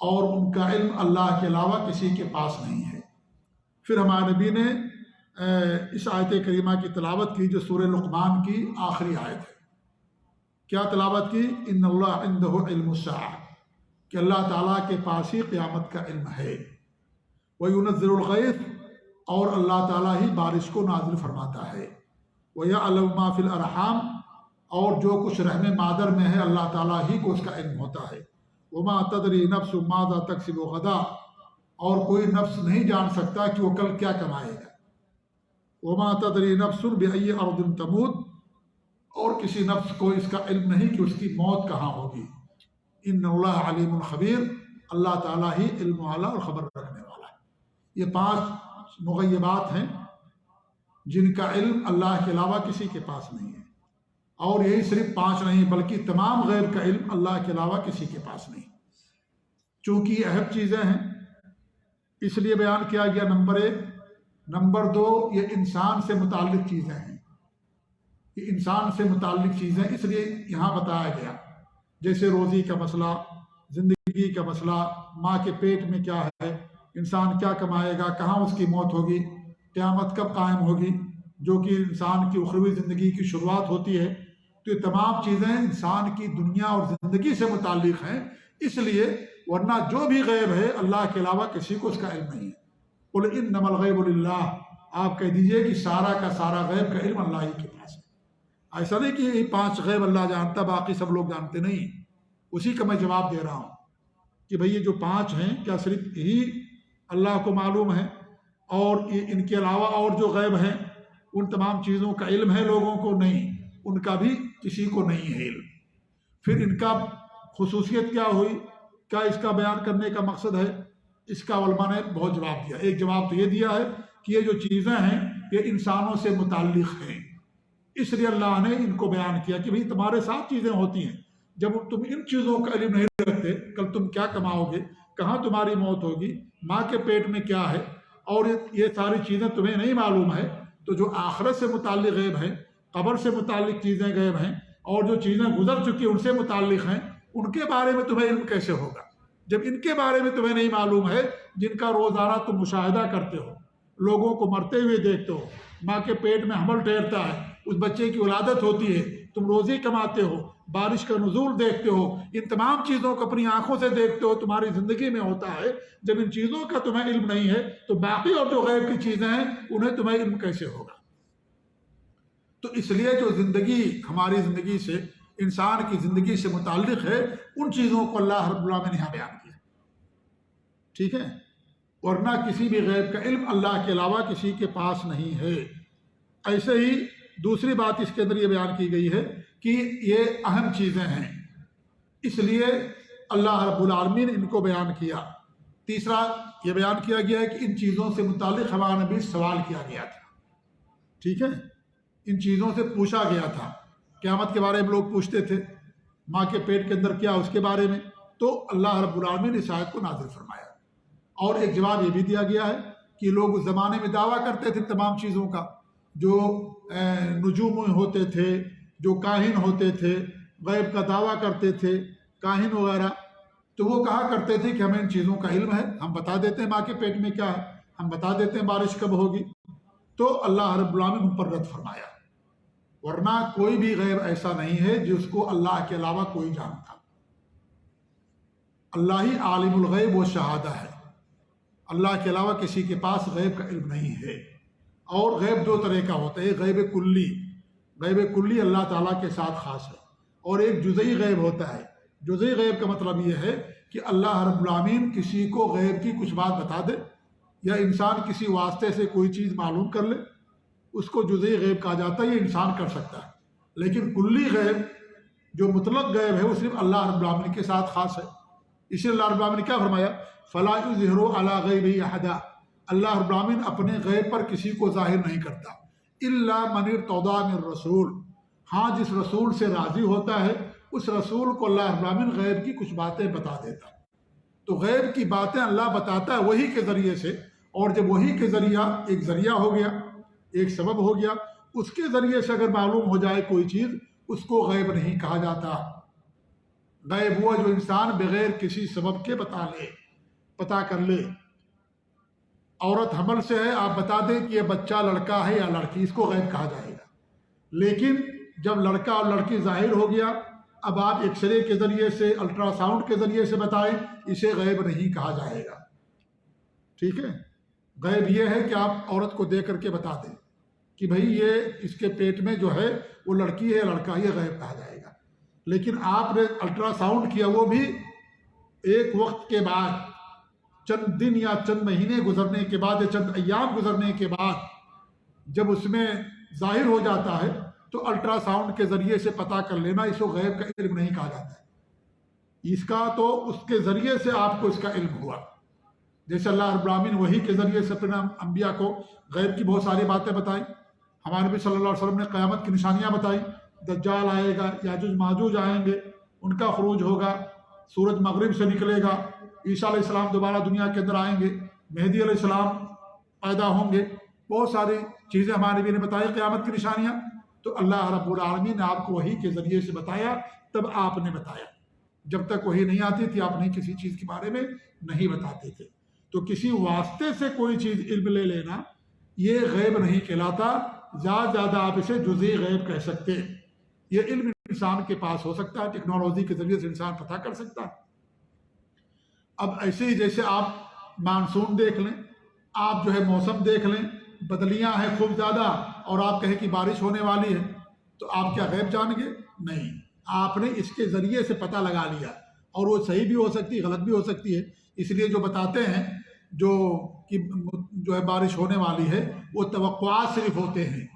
اور ان کا علم اللہ کے علاوہ کسی کے پاس نہیں ہے. پھر ہمارے نبی نے اس آیت کریمہ کی تلاوت کی جو سورہ لقمان کی آخری آیت ہے. کیا تلاوت کی؟ ان اللہ عنده علم الساعہ، کہ اللہ تعالیٰ کے پاس ہی قیامت کا علم ہے. وَيُنَزِّلُ الْغَيْثَ، اور اللہ تعالیٰ ہی بارش کو نازل فرماتا ہے. وَيَعْلَمُ مَا فِي الْأَرْحَامِ، اور جو کچھ رحم مادر میں ہے اللہ تعالیٰ ہی کو اس کا علم ہوتا ہے. وَمَا تَدْرِي نَفْسٌ مَاذَا تَكْسِبُ غَدًا، اور کوئی نفس نہیں جان سکتا کہ وہ کل کیا کمائے گا. وما تدری نفس بأی ارض تموت، اور کسی نفس کو اس کا علم نہیں کہ اس کی موت کہاں ہوگی. ان اللہ علیم خبیر، اللہ تعالیٰ ہی علم والا اور خبر رکھنے والا ہے. یہ 5 مغیبات ہیں جن کا علم اللہ کے علاوہ کسی کے پاس نہیں ہے. اور یہی صرف 5 نہیں بلکہ تمام غیب کا علم اللہ کے علاوہ کسی کے پاس نہیں. چونکہ یہ اہم چیزیں ہیں اس لیے بیان کیا گیا نمبر 1. نمبر 2، یہ انسان سے متعلق چیزیں ہیں. یہ انسان سے متعلق چیزیں اس لیے یہاں بتایا گیا، جیسے روزی کا مسئلہ، زندگی کا مسئلہ، ماں کے پیٹ میں کیا ہے، انسان کیا کمائے گا، کہاں اس کی موت ہوگی، قیامت کب قائم ہوگی، جو کہ انسان کی اخروی زندگی کی شروعات ہوتی ہے. تو یہ تمام چیزیں انسان کی دنیا اور زندگی سے متعلق ہیں. اس لیے ورنہ جو بھی غیب ہے اللہ کے علاوہ کسی کو اس کا علم نہیں ہے. قل انما الغیب للہ، آپ کہہ دیجئے کہ سارا کا سارا غیب کا علم اللہ ہی کے پاس ہے. ایسا نہیں کہ یہ 5 غیب اللہ جانتا باقی سب لوگ جانتے نہیں. اسی کا میں جواب دے رہا ہوں کہ بھئی یہ جو 5 ہیں کیا صرف یہی اللہ کو معلوم ہے، اور ان کے علاوہ اور جو غیب ہیں ان تمام چیزوں کا علم ہے لوگوں کو؟ نہیں، ان کا بھی کسی کو نہیں ہے علم. پھر ان کا خصوصیت کیا ہوئی، کیا اس کا بیان کرنے کا مقصد ہے؟ اس کا علماء نے بہت جواب دیا. ایک جواب تو یہ دیا ہے کہ یہ جو چیزیں ہیں یہ انسانوں سے متعلق ہیں، اس لیے اللہ نے ان کو بیان کیا کہ بھئی تمہارے ساتھ چیزیں ہوتی ہیں، جب تم ان چیزوں کا علم نہیں رکھتے، کل تم کیا کماؤ گے، کہاں تمہاری موت ہوگی، ماں کے پیٹ میں کیا ہے، اور یہ ساری چیزیں تمہیں نہیں معلوم ہے، تو جو آخرت سے متعلق غیب ہیں، قبر سے متعلق چیزیں غیب ہیں، اور جو چیزیں گزر چکی ان سے متعلق ہیں، ان کے بارے میں تمہیں علم کیسے ہوگا جب ان کے بارے میں تمہیں نہیں معلوم ہے، جن کا روزانہ تم مشاہدہ کرتے ہو، لوگوں کو مرتے ہوئے دیکھتے ہو، ماں کے پیٹ میں حمل ٹھہرتا ہے، اس بچے کی ولادت ہوتی ہے، تم روزی کماتے ہو، بارش کا نزول دیکھتے ہو، ان تمام چیزوں کو اپنی آنکھوں سے دیکھتے ہو، تمہاری زندگی میں ہوتا ہے. جب ان چیزوں کا تمہیں علم نہیں ہے تو باقی اور جو غیب کی چیزیں ہیں انہیں تمہیں علم کیسے ہوگا؟ تو اس لیے جو زندگی ہماری زندگی سے، انسان کی زندگی سے متعلق ہے، ان چیزوں کو اللہ رب العالمین نے یہاں بیان کیا. ٹھیک ہے؟ ورنہ کسی بھی غیب کا علم اللہ کے علاوہ کسی کے پاس نہیں ہے. ایسے ہی دوسری بات اس کے اندر یہ بیان کی گئی ہے کہ یہ اہم چیزیں ہیں، اس لیے اللہ رب العالمین نے ان کو بیان کیا. تیسرا یہ بیان کیا گیا ہے کہ ان چیزوں سے متعلق ہمارے نبی سوال کیا گیا تھا. ٹھیک ہے؟ ان چیزوں سے پوچھا گیا تھا. قیامت کے بارے میں لوگ پوچھتے تھے، ماں کے پیٹ کے اندر کیا اس کے بارے میں، تو اللہ رب العالمین نے اس آیت کو نازل فرمایا. اور ایک جواب یہ بھی دیا گیا ہے کہ لوگ اس زمانے میں دعویٰ کرتے تھے تمام چیزوں کا، جو نجوم ہوتے تھے، جو کاہن ہوتے تھے، غیب کا دعویٰ کرتے تھے، کاہن وغیرہ، تو وہ کہا کرتے تھے کہ ہمیں ان چیزوں کا علم ہے، ہم بتا دیتے ہیں ماں کے پیٹ میں کیا ہے، ہم بتا دیتے ہیں بارش کب ہوگی. تو اللہ رب العالمین ان پر رد فرمایا. ورنہ کوئی بھی غیب ایسا نہیں ہے جس کو اللہ کے علاوہ کوئی جانتا. اللہ ہی عالم الغیب و شہادہ ہے، اللہ کے علاوہ کسی کے پاس غیب کا علم نہیں ہے. اور غیب 2 طرح کا ہوتا ہے، غیب کلی، غیب کلی اللہ تعالیٰ کے ساتھ خاص ہے، اور ایک جزئی غیب ہوتا ہے. جزئی غیب کا مطلب یہ ہے کہ اللہ رب العالمین کسی کو غیب کی کچھ بات بتا دے، یا انسان کسی واسطے سے کوئی چیز معلوم کر لے، اس کو جزئی غیب کہا جاتا ہے. یہ انسان کر سکتا ہے. لیکن کلی غیب جو مطلق غیب ہے وہ صرف اللہ رب العالمین کے ساتھ خاص ہے. اسی لیے اللہ رب العالمین نے کیا فرمایا، فَلَا يُظْهِرُ عَلَىٰ غَيْبِهِ أَحَدًا، اللہ رب العالمین اپنے غیب پر کسی کو ظاہر نہیں کرتا. إِلَّا مَنِ ارْتَضَىٰ مِن رَسُولٍ، ہاں جس رسول سے راضی ہوتا ہے اس رسول کو اللہ رب العالمین غیب کی کچھ باتیں بتا دیتا. تو غیب کی باتیں اللہ بتاتا ہے وہی کے ذریعے سے، اور جب وہی کے ذریعہ ایک ذریعہ ہو گیا، ایک سبب ہو گیا، اس کے ذریعے سے اگر معلوم ہو جائے کوئی چیز، اس کو غیب نہیں کہا جاتا. غیب ہوا جو انسان بغیر کسی سبب کے پتا کر لے. عورت حمل سے ہے، آپ بتا دیں کہ یہ بچہ لڑکا ہے یا لڑکی، اس کو غیب کہا جائے گا. لیکن جب لڑکا اور لڑکی ظاہر ہو گیا، اب آپ ایکس رے کے ذریعے سے، الٹرا ساؤنڈ کے ذریعے سے بتائیں، اسے غیب نہیں کہا جائے گا. ٹھیک ہے؟ غیب یہ ہے کہ آپ عورت کو دیکھ کر کے بتا دیں کہ بھئی یہ اس کے پیٹ میں جو ہے وہ لڑکی ہے یا لڑکا، یہ غیب کہا جائے گا. لیکن آپ نے الٹرا ساؤنڈ کیا، وہ بھی ایک وقت کے بعد، چند دن یا چند مہینے گزرنے کے بعد یا چند ایام گزرنے کے بعد جب اس میں ظاہر ہو جاتا ہے تو الٹرا ساؤنڈ کے ذریعے سے پتہ کر لینا، اس کو غیب کا علم نہیں کہا جاتا ہے۔ اس کا تو اس کے ذریعے سے آپ کو اس کا علم ہوا، جیسے اللہ رب العالمین وحی کے ذریعے سے اپنے انبیاء کو غیب کی بہت ساری باتیں بتائیں۔ ہمارے نبی صلی اللہ علیہ وسلم نے قیامت کی نشانیاں بتائیں، دجال آئے گا، یاجوج ماجوج آئیں گے، ان کا خروج ہوگا، سورج مغرب سے نکلے گا، عیسیٰ علیہ السلام دوبارہ دنیا کے اندر آئیں گے، مہدی علیہ السلام پیدا ہوں گے، بہت ساری چیزیں ہمارے نبی نے بتائی قیامت کی نشانیاں۔ تو اللہ رب العالمین نے آپ کو وحی کے ذریعے سے بتایا، تب آپ نے بتایا۔ جب تک وحی نہیں آتی تھی آپ نہیں کسی چیز کے بارے میں نہیں بتاتے تھے۔ تو کسی واسطے سے کوئی چیز علم لے لینا یہ غیب نہیں کہلاتا، زیادہ زیادہ آپ اسے جزئی غیب کہہ سکتے۔ یہ علم انسان کے پاس ہو سکتا ہے، ٹیکنالوجی کے ذریعے سے انسان پتہ کر سکتا ہے۔ اب ایسے ہی جیسے آپ مانسون دیکھ لیں، آپ جو ہے موسم دیکھ لیں، بدلیاں ہیں خوب زیادہ اور آپ کہیں کہ بارش ہونے والی ہے، تو آپ کیا غیب جان گے؟ نہیں، آپ نے اس کے ذریعے سے پتہ لگا لیا، اور وہ صحیح بھی ہو سکتی ہے، غلط بھی ہو سکتی ہے۔ اس لیے جو بتاتے ہیں جو ہے بارش ہونے والی ہے، وہ توقعات صرف ہوتے ہیں،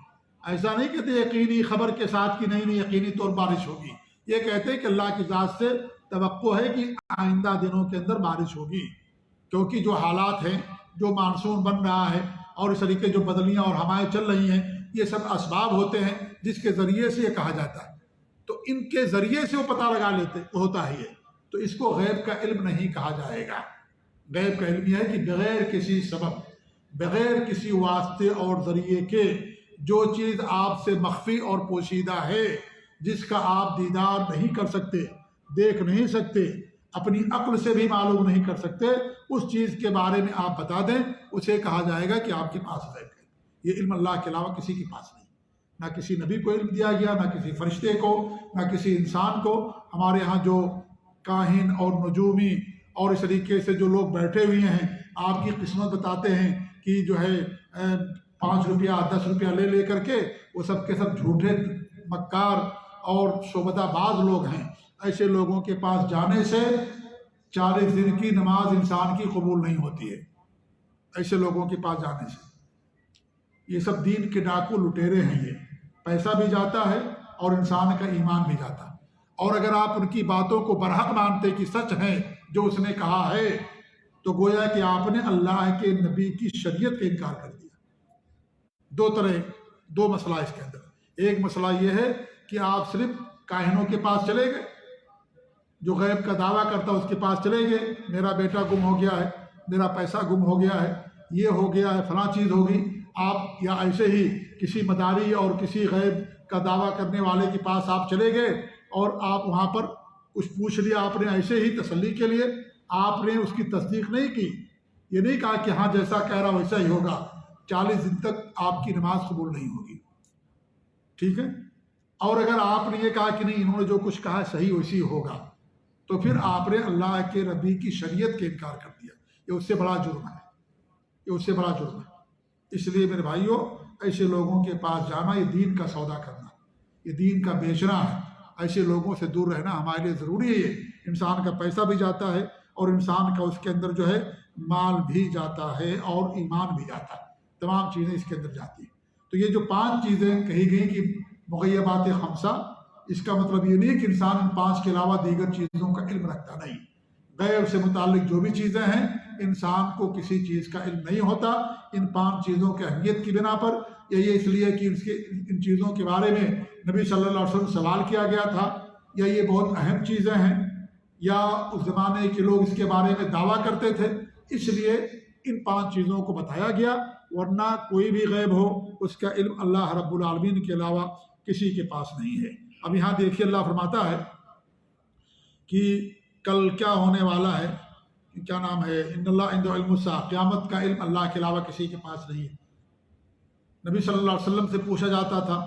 ایسا نہیں کہتے یقینی خبر کے ساتھ کہ نہیں یقینی طور بارش ہوگی۔ یہ کہتے ہیں کہ اللہ کی ذات سے توقع ہے کہ آئندہ دنوں کے اندر بارش ہوگی، کیونکہ جو حالات ہیں، جو مانسون بن رہا ہے اور اس طریقے جو بدلیاں اور ہوائیں چل رہی ہیں، یہ سب اسباب ہوتے ہیں جس کے ذریعے سے یہ کہا جاتا ہے۔ تو ان کے ذریعے سے وہ پتہ لگا لیتے ہوتا ہے یہ، تو اس کو غیب کا علم نہیں کہا جائے گا۔ غیب کا علم یہ ہے کہ بغیر کسی سبب، بغیر کسی واسطے اور ذریعے کے جو چیز آپ سے مخفی اور پوشیدہ ہے، جس کا آپ دیدار نہیں کر سکتے، دیکھ نہیں سکتے، اپنی عقل سے بھی معلوم نہیں کر سکتے، اس چیز کے بارے میں آپ بتا دیں، اسے کہا جائے گا کہ آپ کے پاس غیب ہے۔ یہ علم اللہ کے علاوہ کسی کے پاس نہیں، نہ کسی نبی کو علم دیا گیا، نہ کسی فرشتے کو، نہ کسی انسان کو۔ ہمارے ہاں جو کاہن اور نجومی اور اس طریقے سے جو لوگ بیٹھے ہوئے ہیں، آپ کی قسمت بتاتے ہیں کہ جو ہے 5 روپیہ 10 روپیہ لے لے کر کے، وہ سب کے سب جھوٹے مکار اور شعبدہ باز لوگ ہیں۔ ایسے لوگوں کے پاس جانے سے 40 دن کی نماز انسان کی قبول نہیں ہوتی ہے، ایسے لوگوں کے پاس جانے سے۔ یہ سب دین کے ڈاکو لٹیرے ہیں، یہ پیسہ بھی جاتا ہے اور انسان کا ایمان بھی جاتا ہے۔ اور اگر آپ ان کی باتوں کو برحق مانتے کہ سچ ہے جو اس نے کہا ہے، تو گویا کہ آپ نے اللہ کے نبی کی شریعت کا انکار کر دیا۔ دو مسئلہ اس کے اندر۔ ایک مسئلہ یہ ہے کہ آپ صرف کاہنوں کے پاس چلے گئے، جو غیب کا دعویٰ کرتا اس کے پاس چلے گئے، میرا بیٹا گم ہو گیا ہے، میرا پیسہ گم ہو گیا ہے، یہ ہو گیا ہے، فلاں چیز ہوگی۔ آپ یا ایسے ہی کسی مداری اور کسی غیب کا دعویٰ کرنے والے کے پاس آپ چلے گئے اور آپ وہاں پر کچھ پوچھ لیا آپ نے ایسے ہی تسلی کے لیے، آپ نے اس کی تصدیق نہیں کی، یہ نہیں کہا کہ ہاں جیسا کہہ رہا ویسا ہی ہوگا، 40 دن تک آپ کی نماز قبول نہیں ہوگی، ٹھیک ہے۔ اور اگر آپ نے یہ کہا کہ نہیں انہوں نے جو کچھ کہا صحیح ویسی ہوگا، تو پھر آپ نے اللہ کے نبی کی شریعت کے انکار کر دیا۔ یہ اس سے بڑا جرم ہے، یہ اس سے بڑا جرم ہے۔ اس لیے میرے بھائیوں، ایسے لوگوں کے پاس جانا یہ دین کا سودا کرنا، یہ دین کا بیچنا ہے۔ ایسے لوگوں سے دور رہنا ہمارے لیے ضروری ہے۔ انسان کا پیسہ بھی جاتا ہے اور انسان کا اس کے اندر جو ہے مال بھی جاتا ہے اور ایمان بھی جاتا ہے، تمام چیزیں اس کے اندر جاتی ہیں۔ تو یہ جو 5 چیزیں کہی گئی کہ مغیبات 5، اس کا مطلب یہ نہیں کہ انسان ان 5 کے علاوہ دیگر چیزوں کا علم رکھتا نہیں۔ غیب سے متعلق جو بھی چیزیں ہیں، انسان کو کسی چیز کا علم نہیں ہوتا ان 5 چیزوں کی اہمیت کی بنا پر۔ یہ اس لیے کہ ان چیزوں کے بارے میں نبی صلی اللہ علیہ وسلم سوال کیا گیا تھا، یا یہ بہت اہم چیزیں ہیں، یا اس زمانے کے لوگ اس کے بارے میں دعویٰ کرتے تھے، اس لیے ان 5 چیزوں کو بتایا گیا۔ ورنہ کوئی بھی غیب ہو، اس کا علم اللہ رب العالمین کے علاوہ کسی کے پاس نہیں ہے۔ اب یہاں دیکھیے اللہ فرماتا ہے کہ کل کیا ہونے والا ہے، کیا نام ہے، ان اللہ عنده علم الساعہ، قیامت کا علم اللہ کے علاوہ کسی کے پاس نہیں ہے۔ نبی صلی اللہ علیہ وسلم سے پوچھا جاتا تھا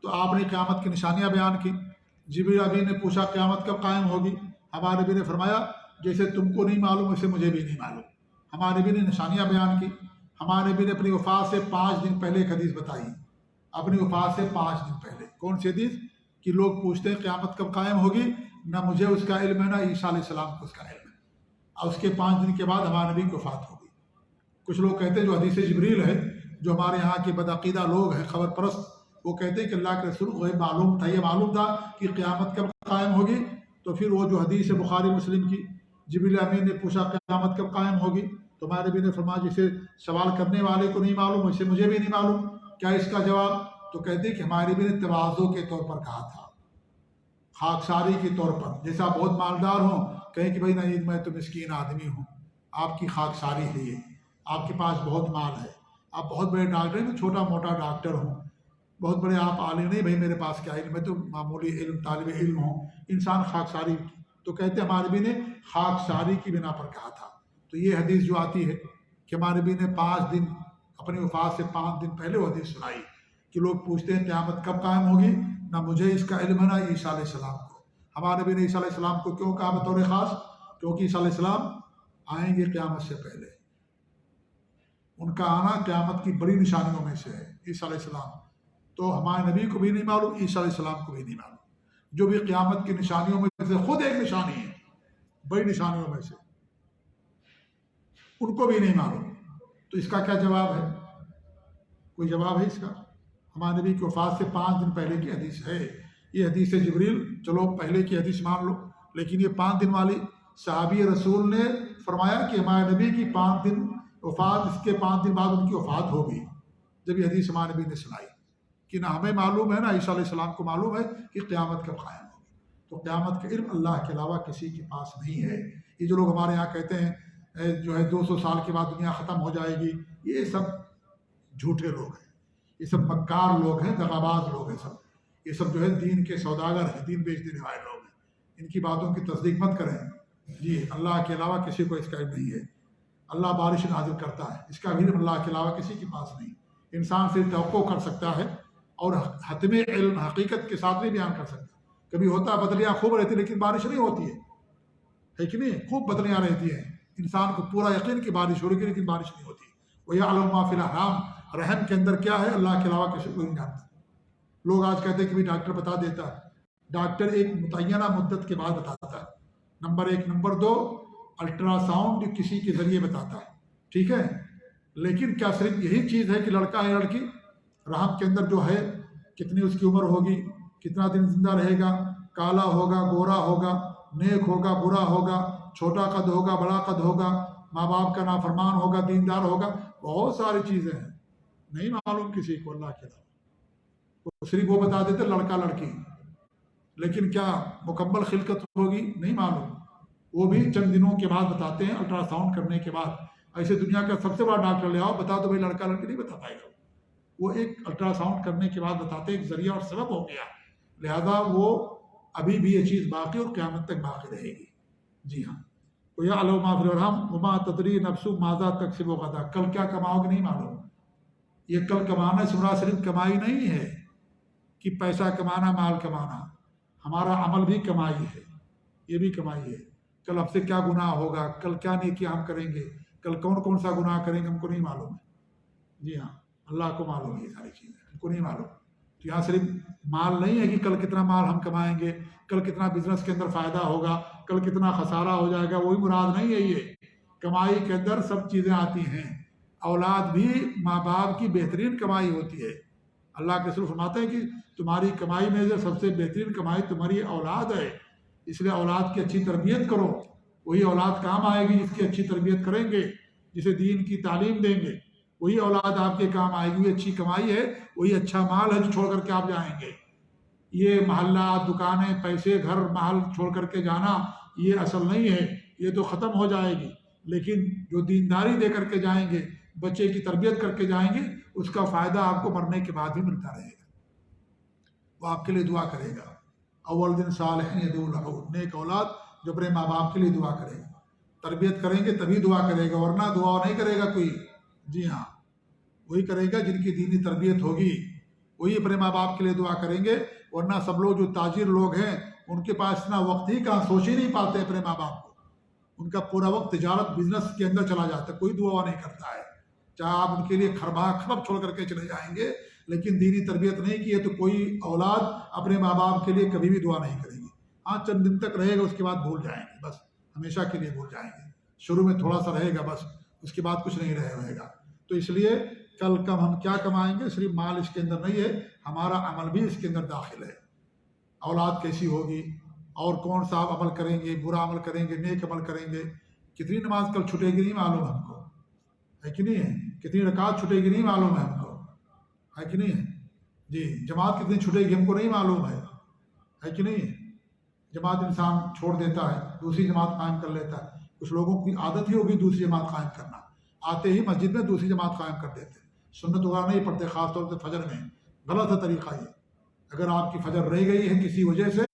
تو آپ نے قیامت کی نشانیاں بیان کی۔ جبریل ابھی نے پوچھا قیامت کب قائم ہوگی، ہمارے نبی نے فرمایا جیسے تم کو نہیں معلوم ویسے مجھے بھی نہیں معلوم۔ ہمارے نبی نے نشانیاں بیان کی۔ ہمارے نبی نے اپنی وفات سے 5 دن پہلے ایک حدیث بتائی، اپنی وفات سے 5 دن پہلے۔ کون سی حدیث؟ کہ لوگ پوچھتے ہیں قیامت کب قائم ہوگی، نہ مجھے اس کا علم ہے نہ عیسیٰ علیہ السلام کو اس کا علم ہے۔ اور اس کے 5 دن کے بعد ہمارے نبی کی وفات ہو گئی۔ کچھ لوگ کہتے ہیں جو حدیث جبریل ہے، جو ہمارے یہاں کے بدعقیدہ لوگ ہیں خبر پرست، وہ کہتے ہیں کہ اللہ کے رسول کو یہ معلوم تھا کہ قیامت کب قائم ہوگی، تو پھر وہ جو حدیث بخاری مسلم کی، جبریل امین نے پوچھا قیامت کب قائم ہوگی، تو ہمارے نبی نے فرمایا جسے سوال کرنے والے کو نہیں معلوم ویسے مجھے بھی نہیں معلوم، کیا اس کا جواب؟ تو کہتے ہیں کہ ہمارے نبی نے تواضع کے طور پر کہا تھا، خاکساری کے طور پر، جیسے آپ بہت مالدار ہوں کہیں کہ بھائی نہیں میں تو مسکین آدمی ہوں، آپ کی خاکساری ہے یہ، آپ کے پاس بہت مال ہے، آپ بہت بڑے ڈاکٹر ہیں، میں چھوٹا موٹا ڈاکٹر ہوں، بہت بڑے آپ عالم نہیں، بھائی میرے پاس کیا علم ہے، تو معمولی علم طالب علم ہوں، انسان خاکساری، تو کہتے ہیں ہمارے نبی نے خاکساری کی بنا پر کہا تھا۔ تو یہ حدیث جو آتی ہے کہ ہمارے نبی نے 5 دن اپنی وفات سے 5 دن پہلے وہ حدیث سنائی کہ لوگ پوچھتے ہیں قیامت کب قائم ہوگی، نہ مجھے اس کا علم ہے نہ عیسیٰ علیہ السلام کو۔ ہمارے نبی نے عیسیٰ علیہ السلام کو کیوں کہا بطور خاص؟ کیونکہ عیسیٰ علیہ السلام آئیں گے قیامت سے پہلے، ان کا آنا قیامت کی بڑی نشانیوں میں سے ہے عیسیٰ علیہ السلام، تو ہمارے نبی کو بھی نہیں معلوم، عیسیٰ علیہ السلام کو بھی نہیں معلوم، جو بھی قیامت کی نشانیوں میں سے خود ایک نشانی ہے، بڑی نشانیوں میں سے، ان کو بھی نہیں معلوم۔ تو اس کا کیا جواب ہے؟ کوئی جواب ہے اس کا؟ ہمارے نبی کی وفات سے 5 دن پہلے کی حدیث ہے، یہ حدیث جبریل، چلو پہلے کی حدیث مان لو، لیکن یہ 5 دن والی صحابی رسول نے فرمایا کہ ہمارے نبی کی 5 دن وفات، اس کے 5 دن بعد ان کی وفات ہوگی، جب یہ حدیث ہمارے نبی نے سنائی کہ نہ ہمیں معلوم ہے نہ عیسیٰ علیہ السلام کو معلوم ہے کہ قیامت کب قائم ہوگی۔ تو قیامت کا علم اللہ کے علاوہ کسی کے پاس نہیں ہے۔ یہ جو لوگ ہمارے یہاں کہتے ہیں جو ہے 200 سال کے بعد دنیا ختم ہو جائے گی، یہ سب جھوٹے لوگ ہیں، یہ سب مکار لوگ ہیں، دغاباز لوگ ہیں، یہ سب جو ہے دین کے سوداگر ہیں، دین بیچ دینے والے لوگ ہیں، ان کی باتوں کی تصدیق مت کریں۔ جی اللہ کے علاوہ کسی کو اس کا علم نہیں ہے۔ اللہ بارش نازل کرتا ہے، اس کا بھی علم اللہ کے علاوہ کسی کے پاس نہیں۔ انسان صرف توقع کر سکتا ہے اور حتم علم حقیقت کے ساتھ نہیں بیان کر سکتا۔ کبھی ہوتا ہے بدلیاں خوب رہتی لیکن بارش نہیں ہوتی ہے کہ نہیں؟ خوب بدلیاں رہتی ہیں، انسان کو پورا یقین کہ بارش ہو رہی ہے لیکن بارش نہیں ہوتی۔ وَيَعْلَمُ مَا فِي الْأَرْحَامِ، رحم کے اندر کیا ہے اللہ کے علاوہ کسی کو نہیں جانتا۔ لوگ آج کہتے ہیں کہ بھی ڈاکٹر بتا دیتا ہے، ڈاکٹر ایک متعینہ مدت کے بعد بتاتا ہے، نمبر 1۔ نمبر 2، الٹرا ساؤنڈ کسی کے ذریعے بتاتا ہے، ٹھیک ہے، لیکن کیا صرف یہی چیز ہے کہ لڑکا ہے لڑکی؟ رحم کے اندر جو ہے کتنی اس کی عمر ہوگی، کتنا دن زندہ رہے گا، کالا ہوگا گورا ہوگا، نیک ہوگا برا ہوگا، چھوٹا قد ہوگا بڑا قد ہوگا، ماں باپ کا نافرمان ہوگا دیندار ہوگا، بہت ساری چیزیں ہیں، نہیں معلوم کسی کو اللہ کے علاوہ۔ صرف وہ بتا دیتے لڑکا لڑکی، لیکن کیا مکمل خلقت ہوگی نہیں معلوم، وہ بھی چند دنوں کے بعد بتاتے ہیں الٹرا ساؤنڈ کرنے کے بعد۔ ایسے دنیا کا سب سے بڑا ڈاکٹر لے آؤ، بتا دو بھائی لڑکا لڑکی، نہیں بتا پائے گا، وہ ایک الٹرا ساؤنڈ کرنے کے بعد بتاتے ایک ذریعہ اور سبب ہو گیا، لہذا وہ ابھی بھی یہ چیز باقی اور قیامت تک باقی رہے گی۔ جی ہاں، وَيَعْلَمُ مَا فِي الْأَرْحَامِ وَمَا تَدْرِي نَفْسٌ مَاذَا تَكْسِبُ غَدًا، کل کیا کماؤ گے نہیں معلوم۔ یہ کل کمانا سے مراد صرف کمائی نہیں ہے کہ پیسہ کمانا مال کمانا، ہمارا عمل بھی کمائی ہے، یہ بھی کمائی ہے۔ کل ہم سے کیا گناہ ہوگا، کل کیا نیکی ہم کریں گے، کل کون کون سا گناہ کریں گے، ہم کو نہیں معلوم ہے۔ جی ہاں، اللہ کو معلوم ہے یہ ساری چیزیں، ہم کو نہیں معلوم۔ تو یہاں صرف مال نہیں ہے کہ کل کتنا مال ہم کمائیں گے، کل کتنا بزنس کے اندر فائدہ ہوگا، کل کتنا خسارہ ہو جائے گا، وہی مراد نہیں ہے۔ یہ کمائی کے اندر سب چیزیں آتی ہیں، اولاد بھی ماں باپ کی بہترین کمائی ہوتی ہے۔ اللہ کے رسول فرماتے ہیں کہ تمہاری کمائی میں سے سب سے بہترین کمائی تمہاری اولاد ہے، اس لیے اولاد کی اچھی تربیت کرو، وہی اولاد کام آئے گی جس کی اچھی تربیت کریں گے، جسے دین کی تعلیم دیں گے، وہی اولاد آپ کے کام آئے گی۔ وہی اچھی کمائی ہے، وہی اچھا مال ہے جو چھوڑ کر کے آپ جائیں گے۔ یہ محلہ دکانیں پیسے گھر محل چھوڑ کر کے جانا یہ اصل نہیں ہے، یہ تو ختم ہو جائے گی، لیکن جو دینداری دے کر کے جائیں گے، بچے کی تربیت کر کے جائیں گے، اس کا فائدہ آپ کو مرنے کے بعد بھی ملتا رہے گا، وہ آپ کے لیے دعا کرے گا۔ اول دن صالح یدعو لہ، نیک اولاد جو اپنے ماں باپ کے لیے دعا کرے گا، تربیت کریں گے تبھی دعا کرے گا، ورنہ دعا نہیں کرے گا کوئی۔ جی ہاں، وہی کرے گا جن کی دینی تربیت ہوگی، وہی اپنے ماں باپ کے لیے دعا کریں گے، ورنہ سب لوگ جو تاجر لوگ ہیں ان کے پاس اتنا وقت ہی کہاں، سوچ ہی نہیں پاتے اپنے ماں باپ کو، ان کا پورا وقت تجارت بزنس کے اندر چلا جاتا ہے، کوئی دعا نہیں کرتا ہے۔ چاہے آپ ان کے لیے خربہ خرب چھوڑ کر کے چلے جائیں گے، لیکن دینی تربیت نہیں کی ہے تو کوئی اولاد اپنے ماں باپ کے لیے کبھی بھی دعا نہیں کرے گی۔ ہاں چند دن تک رہے گا، اس کے بعد بھول جائیں گے، بس ہمیشہ کے لیے بھول جائیں گے۔ شروع میں تھوڑا سا رہے گا بس، اس کے بعد کچھ نہیں رہے گا۔ تو اس لیے کل کم ہم کیا کمائیں گے صرف مال اس کے اندر نہیں ہے، ہمارا عمل بھی اس کے اندر داخل ہے۔ اولاد کیسی ہوگی، اور کون سا آپ عمل کریں گے، برا عمل کریں گے، نیک عمل کریں گے۔ کتنی نماز کل چھٹے گی نہیں معلوم ہم کو، ہے کہ نہیں ہے؟ کتنی رکعت چھٹے گی نہیں معلوم ہے ہم کو، ہے کہ نہیں ہے؟ جی، جماعت کتنی چھٹے گی ہم کو نہیں معلوم ہے کہ نہیں ہے؟ جماعت انسان چھوڑ دیتا ہے، دوسری جماعت قائم کر لیتا ہے۔ کچھ لوگوں کی عادت ہی ہوگی دوسری جماعت قائم کرنا، آتے ہی مسجد میں دوسری جماعت قائم کر دیتے، سنت وغیرہ نہیں پڑھتے، خاص طور سے فجر میں۔ غلط ہے طریقہ یہ۔ اگر آپ کی فجر رہ گئی ہے کسی وجہ سے،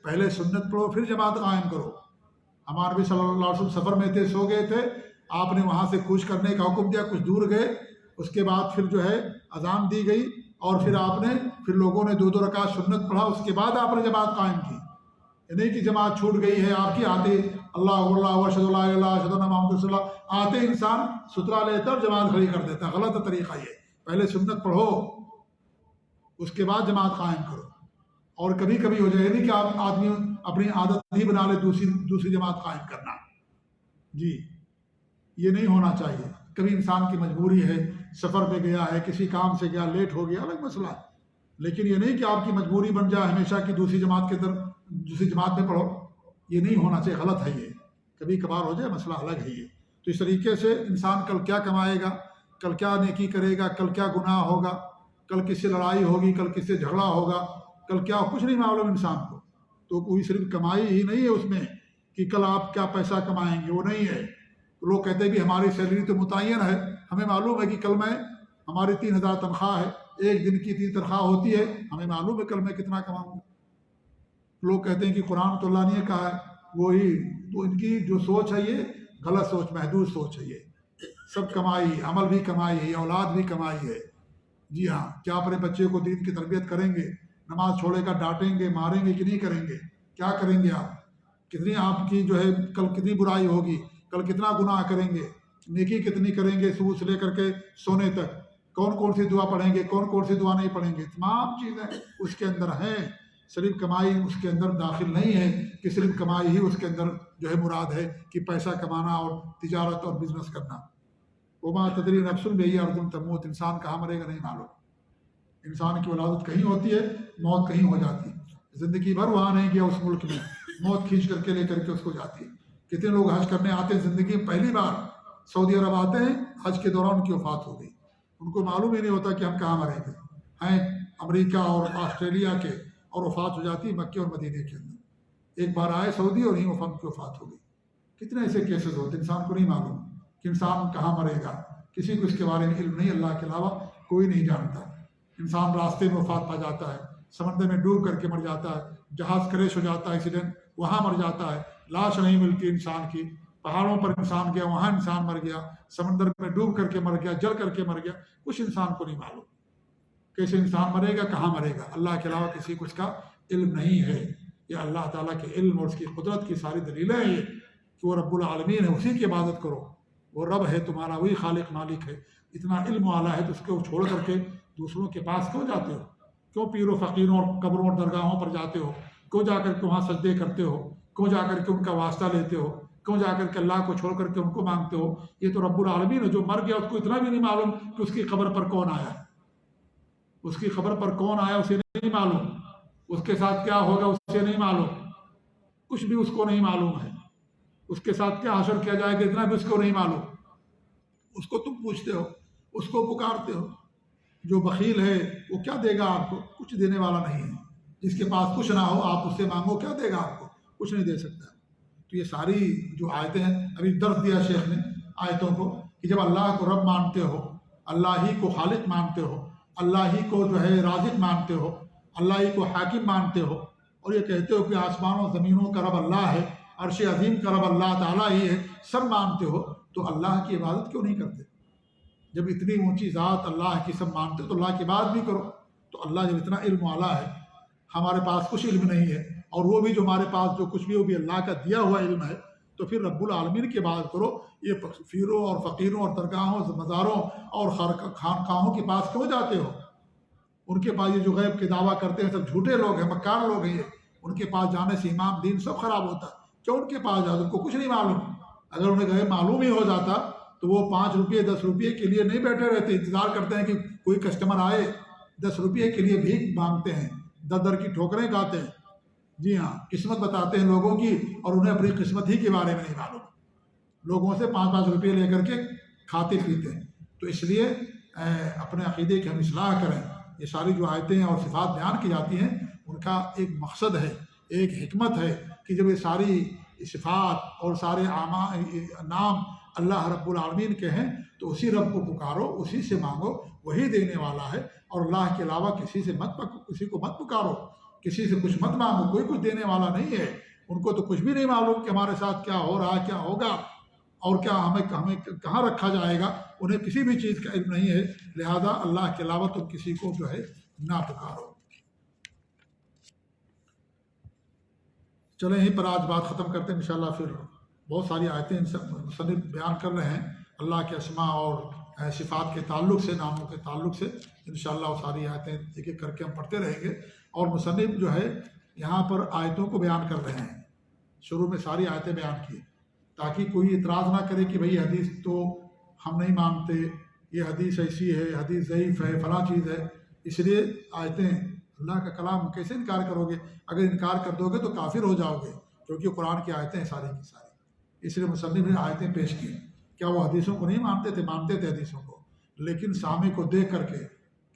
پہلے سنت پڑھو پھر جماعت قائم کرو۔ ہمارے نبی صلی اللہ علیہ وسلم سفر میں تھے، سو گئے تھے، آپ نے وہاں سے کوچ کرنے کا حکم دیا، کچھ دور گئے، اس کے بعد پھر جو ہے اذان دی گئی، اور پھر آپ نے پھر لوگوں نے 2 رکعت سنت پڑھا، اس کے بعد آپ نے جماعت قائم کی۔ یہ نہیں کہ جماعت چھوٹ گئی ہے آپ کی، آتے اللہ اشہد اللہ الہ اشہد ان محمد رسول اللہ، آتے انسان سترا لیتا اور جماعت کھڑی کر دیتا۔ غلط طریقہ یہ، پہلے سنت پڑھو اس کے بعد جماعت قائم کرو۔ اور کبھی کبھی ہو جائے، نہیں کہ آپ آدمی اپنی عادت نہیں بنا لے دوسری جماعت قائم کرنا، جی یہ نہیں ہونا چاہیے۔ کبھی انسان کی مجبوری ہے، سفر پہ گیا ہے، کسی کام سے گیا، لیٹ ہو گیا، الگ مسئلہ ہے، لیکن یہ نہیں کہ آپ کی مجبوری بن جائے ہمیشہ کی دوسری جماعت کے اندر دوسری جماعت میں پڑھو، یہ نہیں ہونا چاہیے، غلط ہے یہ، کبھی کبھار ہو جائے مسئلہ الگ ہے یہ۔ تو اس طریقے سے انسان کل کیا کمائے گا، کل کیا نیکی کرے گا، کل کیا گناہ ہوگا، کل کس سے لڑائی ہوگی، کل کس سے جھگڑا ہوگا، کل کیا، کچھ نہیں معلوم انسان کو۔ تو کوئی صرف کمائی ہی نہیں ہے اس میں کہ کل آپ کیا پیسہ کمائیں گے، وہ نہیں ہے۔ لوگ کہتے ہیں بھی ہماری سیلری تو متعین ہے، ہمیں معلوم ہے کہ کل میں ہماری 3000 تنخواہ ہے، ایک دن کی 3 تنخواہ ہوتی ہے، ہمیں معلوم ہے کل میں کتنا کماؤں گا۔ لوگ کہتے ہیں کہ قرآن تو اللہ نے کہا ہے، وہی تو ان کی جو سوچ ہے یہ غلط سوچ، محدود سوچ ہے۔ یہ سب کمائی، عمل بھی کمائی ہے، اولاد بھی کمائی ہے۔ جی ہاں، کیا اپنے بچے کو دین کی تربیت کریں گے، نماز چھوڑے گا ڈانٹیں گے، ماریں گے کہ نہیں کریں گے، کیا کریں گے آپ، کتنی آپ کی جو ہے کل کتنی برائی ہوگی، کل کتنا گناہ کریں گے، نیکی کتنی کریں گے، صبح سے لے کر کے سونے تک، کون کون سی دعا پڑھیں گے، کون کون سی دعا نہیں پڑھیں گے، تمام چیزیں اس کے اندر ہیں۔ صرف کمائی اس کے اندر داخل نہیں ہے کہ صرف کمائی ہی اس کے اندر جو ہے مراد ہے کہ پیسہ کمانا اور تجارت اور بزنس کرنا۔ وما تدری نفس بأي أرض تموت، انسان کہاں مرے گا نہیں معلوم۔ انسان کی ولادت کہیں ہوتی ہے، موت کہیں ہو جاتی ہے، زندگی بھر وہاں نہیں گیا اس ملک میں، موت کھینچ کر کے لے کر کے اس کو جاتی ہے۔ کتنے لوگ حج کرنے آتے ہیں، زندگی میں پہلی بار سعودی عرب آتے ہیں، حج کے دوران ان کی وفات ہو گئی، ان کو معلوم ہی نہیں ہوتا کہ ہم کہاں مریں گے، ہیں امریکہ اور آسٹریلیا کے، اور وفات ہو جاتی ہے مکے اور مدینے کے اندر۔ ایک بار آئے سعودی اور یہیں ان کی وفات ہو گئی۔ کتنے ایسے کیسز ہوتے ہیں، انسان کو نہیں معلوم کہ انسان کہاں مرے گا، کسی کو اس کے بارے میں علم نہیں، اللہ کے علاوہ کوئی نہیں جانتا۔ انسان راستے میں وفات پا جاتا ہے، سمندر میں ڈوب کر کے مر جاتا ہے، جہاز کریش ہو جاتا ہے ایکسیڈنٹ، وہاں مر جاتا ہے، لاش نہیں ملتی انسان کی، پہاڑوں پر انسان گیا وہاں انسان مر گیا، سمندر میں ڈوب کر کے مر گیا، جل کر کے مر گیا، کچھ انسان کو نہیں معلوم کیسے انسان مرے گا، کہاں مرے گا۔ اللہ کے علاوہ کسی کو اس کا علم نہیں ہے۔ یہ اللہ تعالیٰ کے علم اور اس کی قدرت کی ساری دلیلیں ہیں یہ کہ وہ رب العالمین ہے، اسی کی عبادت کرو، وہ رب ہے تمہارا، وہی خالق مالک ہے۔ اتنا علم والا ہے تو اس کو چھوڑ کر کے دوسروں کے پاس کیوں جاتے ہو، کیوں پیروں فقیروں اور قبروں اور درگاہوں پر جاتے ہو، کیوں جا کر کے وہاں سجدے کرتے ہو، کیوں جا کر کے ان کا واسطہ لیتے ہو، کیوں جا کر کے اللہ کو چھوڑ کر کے ان کو مانگتے ہو۔ یہ تو رب العالمین ہے، جو مر گیا اس کو اتنا بھی نہیں معلوم کہ اس کی قبر پر کون آیا، اس کی قبر پر کون آیا اسے نہیں معلوم، اس کے ساتھ کیا ہوگا اسے نہیں معلوم، کچھ بھی اس کو نہیں معلوم ہے، اس کے ساتھ کیا حشر کیا جائے گا اتنا بھی اس کو نہیں معلوم۔ اس کو تم پوچھتے ہو، اس کو پکارتے ہو۔ جو بخیل ہے وہ کیا دے گا آپ کو، کچھ دینے والا نہیں ہے۔ جس کے پاس کچھ نہ ہو آپ اس سے مانگو، کیا دے گا آپ کو، کچھ نہیں دے سکتا۔ تو یہ ساری جو آیتیں ہیں، ابھی درس دیا شیخ نے آیتوں کو، کہ جب اللہ کو رب مانتے ہو، اللہ ہی کو خالق مانتے ہو، اللہ ہی کو جو ہے رازق مانتے ہو، اللہ ہی کو حاکم مانتے ہو، اور یہ کہتے ہو کہ آسمانوں زمینوں کا رب اللہ ہے، عرش عظیم کا رب اللہ تعالیٰ ہی ہے، سب مانتے ہو، تو اللہ کی عبادت کیوں نہیں کرتے؟ جب اتنی اونچی ذات اللہ کی سب مانتے تو اللہ کی بات بھی کرو۔ تو اللہ جب اتنا علم والا ہے، ہمارے پاس کچھ علم نہیں ہے، اور وہ بھی جو ہمارے پاس جو کچھ بھی وہ بھی اللہ کا دیا ہوا علم ہے، تو پھر رب العالمین کی بات کرو۔ یہ پیروں اور فقیروں اور درگاہوں مزاروں اور خانقاہوں کے پاس کیوں جاتے ہو؟ ان کے پاس یہ جو غیب کے دعویٰ کرتے ہیں سب جھوٹے لوگ ہیں، مکار لوگ ہیں یہ، ان کے پاس جانے سے امام دین سب خراب ہوتا ہے۔ کیوں ان کے پاس جاؤ، ان کو کچھ نہیں معلوم، اگر انہیں غیب معلوم ہی ہو جاتا تو وہ 5 روپئے 10 روپئے کے لیے نہیں بیٹھے رہتے، انتظار کرتے ہیں کہ کوئی کسٹمر آئے، 10 روپئے کے لیے بھیک مانگتے ہیں، در در کی ٹھوکریں کھاتے ہیں۔ جی ہاں، قسمت بتاتے ہیں لوگوں کی اور انہیں اپنی قسمت ہی کے بارے میں نہیں معلوم، لوگوں سے 5 روپئے لے کر کے کھاتے پیتے ہیں۔ تو اس لیے اپنے عقیدے کی ہم اصلاح کریں۔ یہ ساری جو آیتیں اور صفات بیان کی جاتی ہیں ان کا ایک مقصد ہے، ایک حکمت ہے کہ جب یہ ساری صفات اور سارے نام اللہ رب العالمین کے ہیں تو اسی رب کو پکارو، اسی سے مانگو، وہی دینے والا ہے، اور اللہ کے علاوہ کسی کو مت پکارو، کسی سے کچھ مت مانگو، کوئی کچھ دینے والا نہیں ہے۔ ان کو تو کچھ بھی نہیں معلوم کہ ہمارے ساتھ کیا ہو رہا ہے، کیا ہوگا، اور کیا ہمیں کہاں رکھا جائے گا، انہیں کسی بھی چیز کا علم نہیں ہے، لہذا اللہ کے علاوہ تم کسی کو جو ہے نہ پکارو۔ چلیں یہیں پر آج بات ختم کرتے ہیں، انشاءاللہ پھر بہت ساری آیتیں مصنف بیان کر رہے ہیں اللہ کے اسماء اور صفات کے تعلق سے، ناموں کے تعلق سے، انشاءاللہ وہ ساری آیتیں ایک ایک کر کے ہم پڑھتے رہیں گے۔ اور مصنف جو ہے یہاں پر آیتوں کو بیان کر رہے ہیں، شروع میں ساری آیتیں بیان کی تاکہ کوئی اعتراض نہ کرے کہ بھئی حدیث تو ہم نہیں مانتے، یہ حدیث ایسی ہے، حدیث ضعیف ہے، فلاں چیز ہے، اس لیے آیتیں اللہ کا کلام کیسے انکار کرو گے؟ اگر انکار کر دو گے تو کافر ہو جاؤ گے، کیونکہ قرآن کی آیتیں ہیں ساری کی ساری۔ اس لیے مصنف نے آیتیں پیش کی۔ کیا وہ حدیثوں کو نہیں مانتے تھے؟ مانتے تھے حدیثوں کو، لیکن سامع کو دیکھ کر کے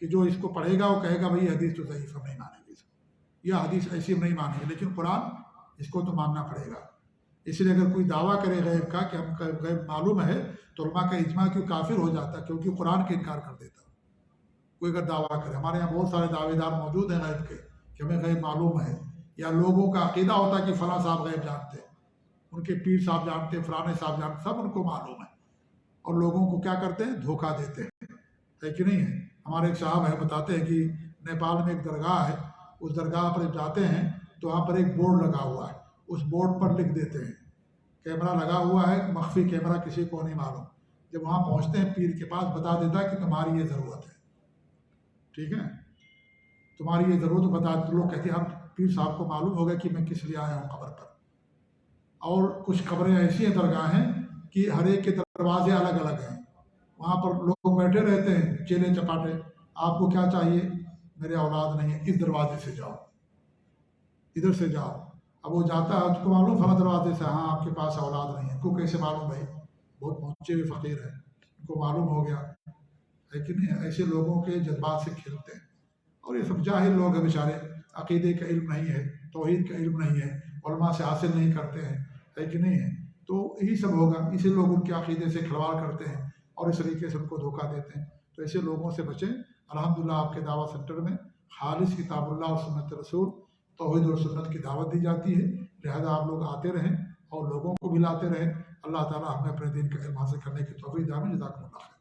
کہ جو اس کو پڑھے گا وہ کہے گا بھئی یہ حدیث تو ضعیف، ہم نہیں مانیں گے اس کو، یہ حدیث ایسی ہم نہیں مانیں گے، لیکن قرآن اس کو تو ماننا پڑے گا۔ اس لیے اگر کوئی دعویٰ کرے غیب کا کہ ہم غیب معلوم ہے تو علماء کا اجماع کیوں کافر ہو جاتا ہے، کیونکہ قرآن کا انکار کر دیتا۔ کوئی اگر دعویٰ کرے، ہمارے یہاں بہت سارے دعوے دار موجود ہیں غیب کے کہ ہمیں غیب معلوم ہے، یا لوگوں کا عقیدہ ہوتا ہے کہ فلاں صاحب غیب جانتے ہیں، ان کے پیر صاحب جانتے ہیں، فلانے صاحب جانتے، سب ان کو معلوم ہے، اور لوگوں کو کیا کرتے ہیں؟ دھوکہ دیتے ہیں، ہے کہ نہیں ہے؟ ہمارے ایک صاحب ہے بتاتے ہیں کہ نیپال میں ایک درگاہ ہے، اس درگاہ پر جاتے ہیں تو وہاں پر ایک بورڈ لگا ہوا ہے، اس بورڈ پر لکھ دیتے ہیں، کیمرہ لگا ہوا ہے، مخفی کیمرہ، کسی کو نہیں معلوم۔ جب وہاں پہنچتے ہیں پیر کے پاس بتا دیتا ہے کہ تمہاری یہ ضرورت ہے، ٹھیک ہے، تمہاری یہ ضرورت بتا، تو لوگ کہتے ہیں ہم پیر صاحب کو معلوم ہوگا کہ میں کس لیے آیا ہوں قبر پر۔ اور کچھ قبریں ایسی ہیں، درگاہ ہیں کہ ہر ایک کے دروازے الگ الگ ہیں، وہاں پر لوگ بیٹھے رہتے ہیں چیلے چپاٹے، آپ کو کیا چاہیے؟ میرے اولاد نہیں ہے، اس دروازے سے جاؤ، ادھر سے جاؤ۔ اب وہ جاتا ہے، اس کو معلوم فلاں دروازے سے، ہاں آپ کے پاس اولاد نہیں ہے، کو کیسے معلوم؟ بھائی بہت پہنچے ہوئے فقیر ہیں، ان کو معلوم ہو گیا، ہے کہ نہیں؟ ایسے لوگوں کے جذبات سے کھیلتے ہیں، اور یہ سب جاہل لوگ ہیں بیچارے، عقیدے کا علم نہیں ہے، توحید کا علم نہیں ہے، علماء سے حاصل نہیں کرتے ہیں، ہے کہ نہیں ہے؟ تو یہی سب ہوگا، اسی لوگ ان کے عقیدے سے کھلواڑ کرتے ہیں اور اس طریقے سے ان کو دھوکہ دیتے ہیں۔ تو ایسے لوگوں سے بچیں۔ الحمدللہ آپ کے دعوت سینٹر میں خالص کتاب اللہ اور سنت رسول، توحید اور سنت کی دعوت دی جاتی ہے، لہذا آپ لوگ آتے رہیں اور لوگوں کو بھی لاتے رہیں۔ اللہ تعالیٰ ہمیں اپنے دین کا علم حاصل کرنے کی توفیق دے۔ جزاکم اللہ خیر۔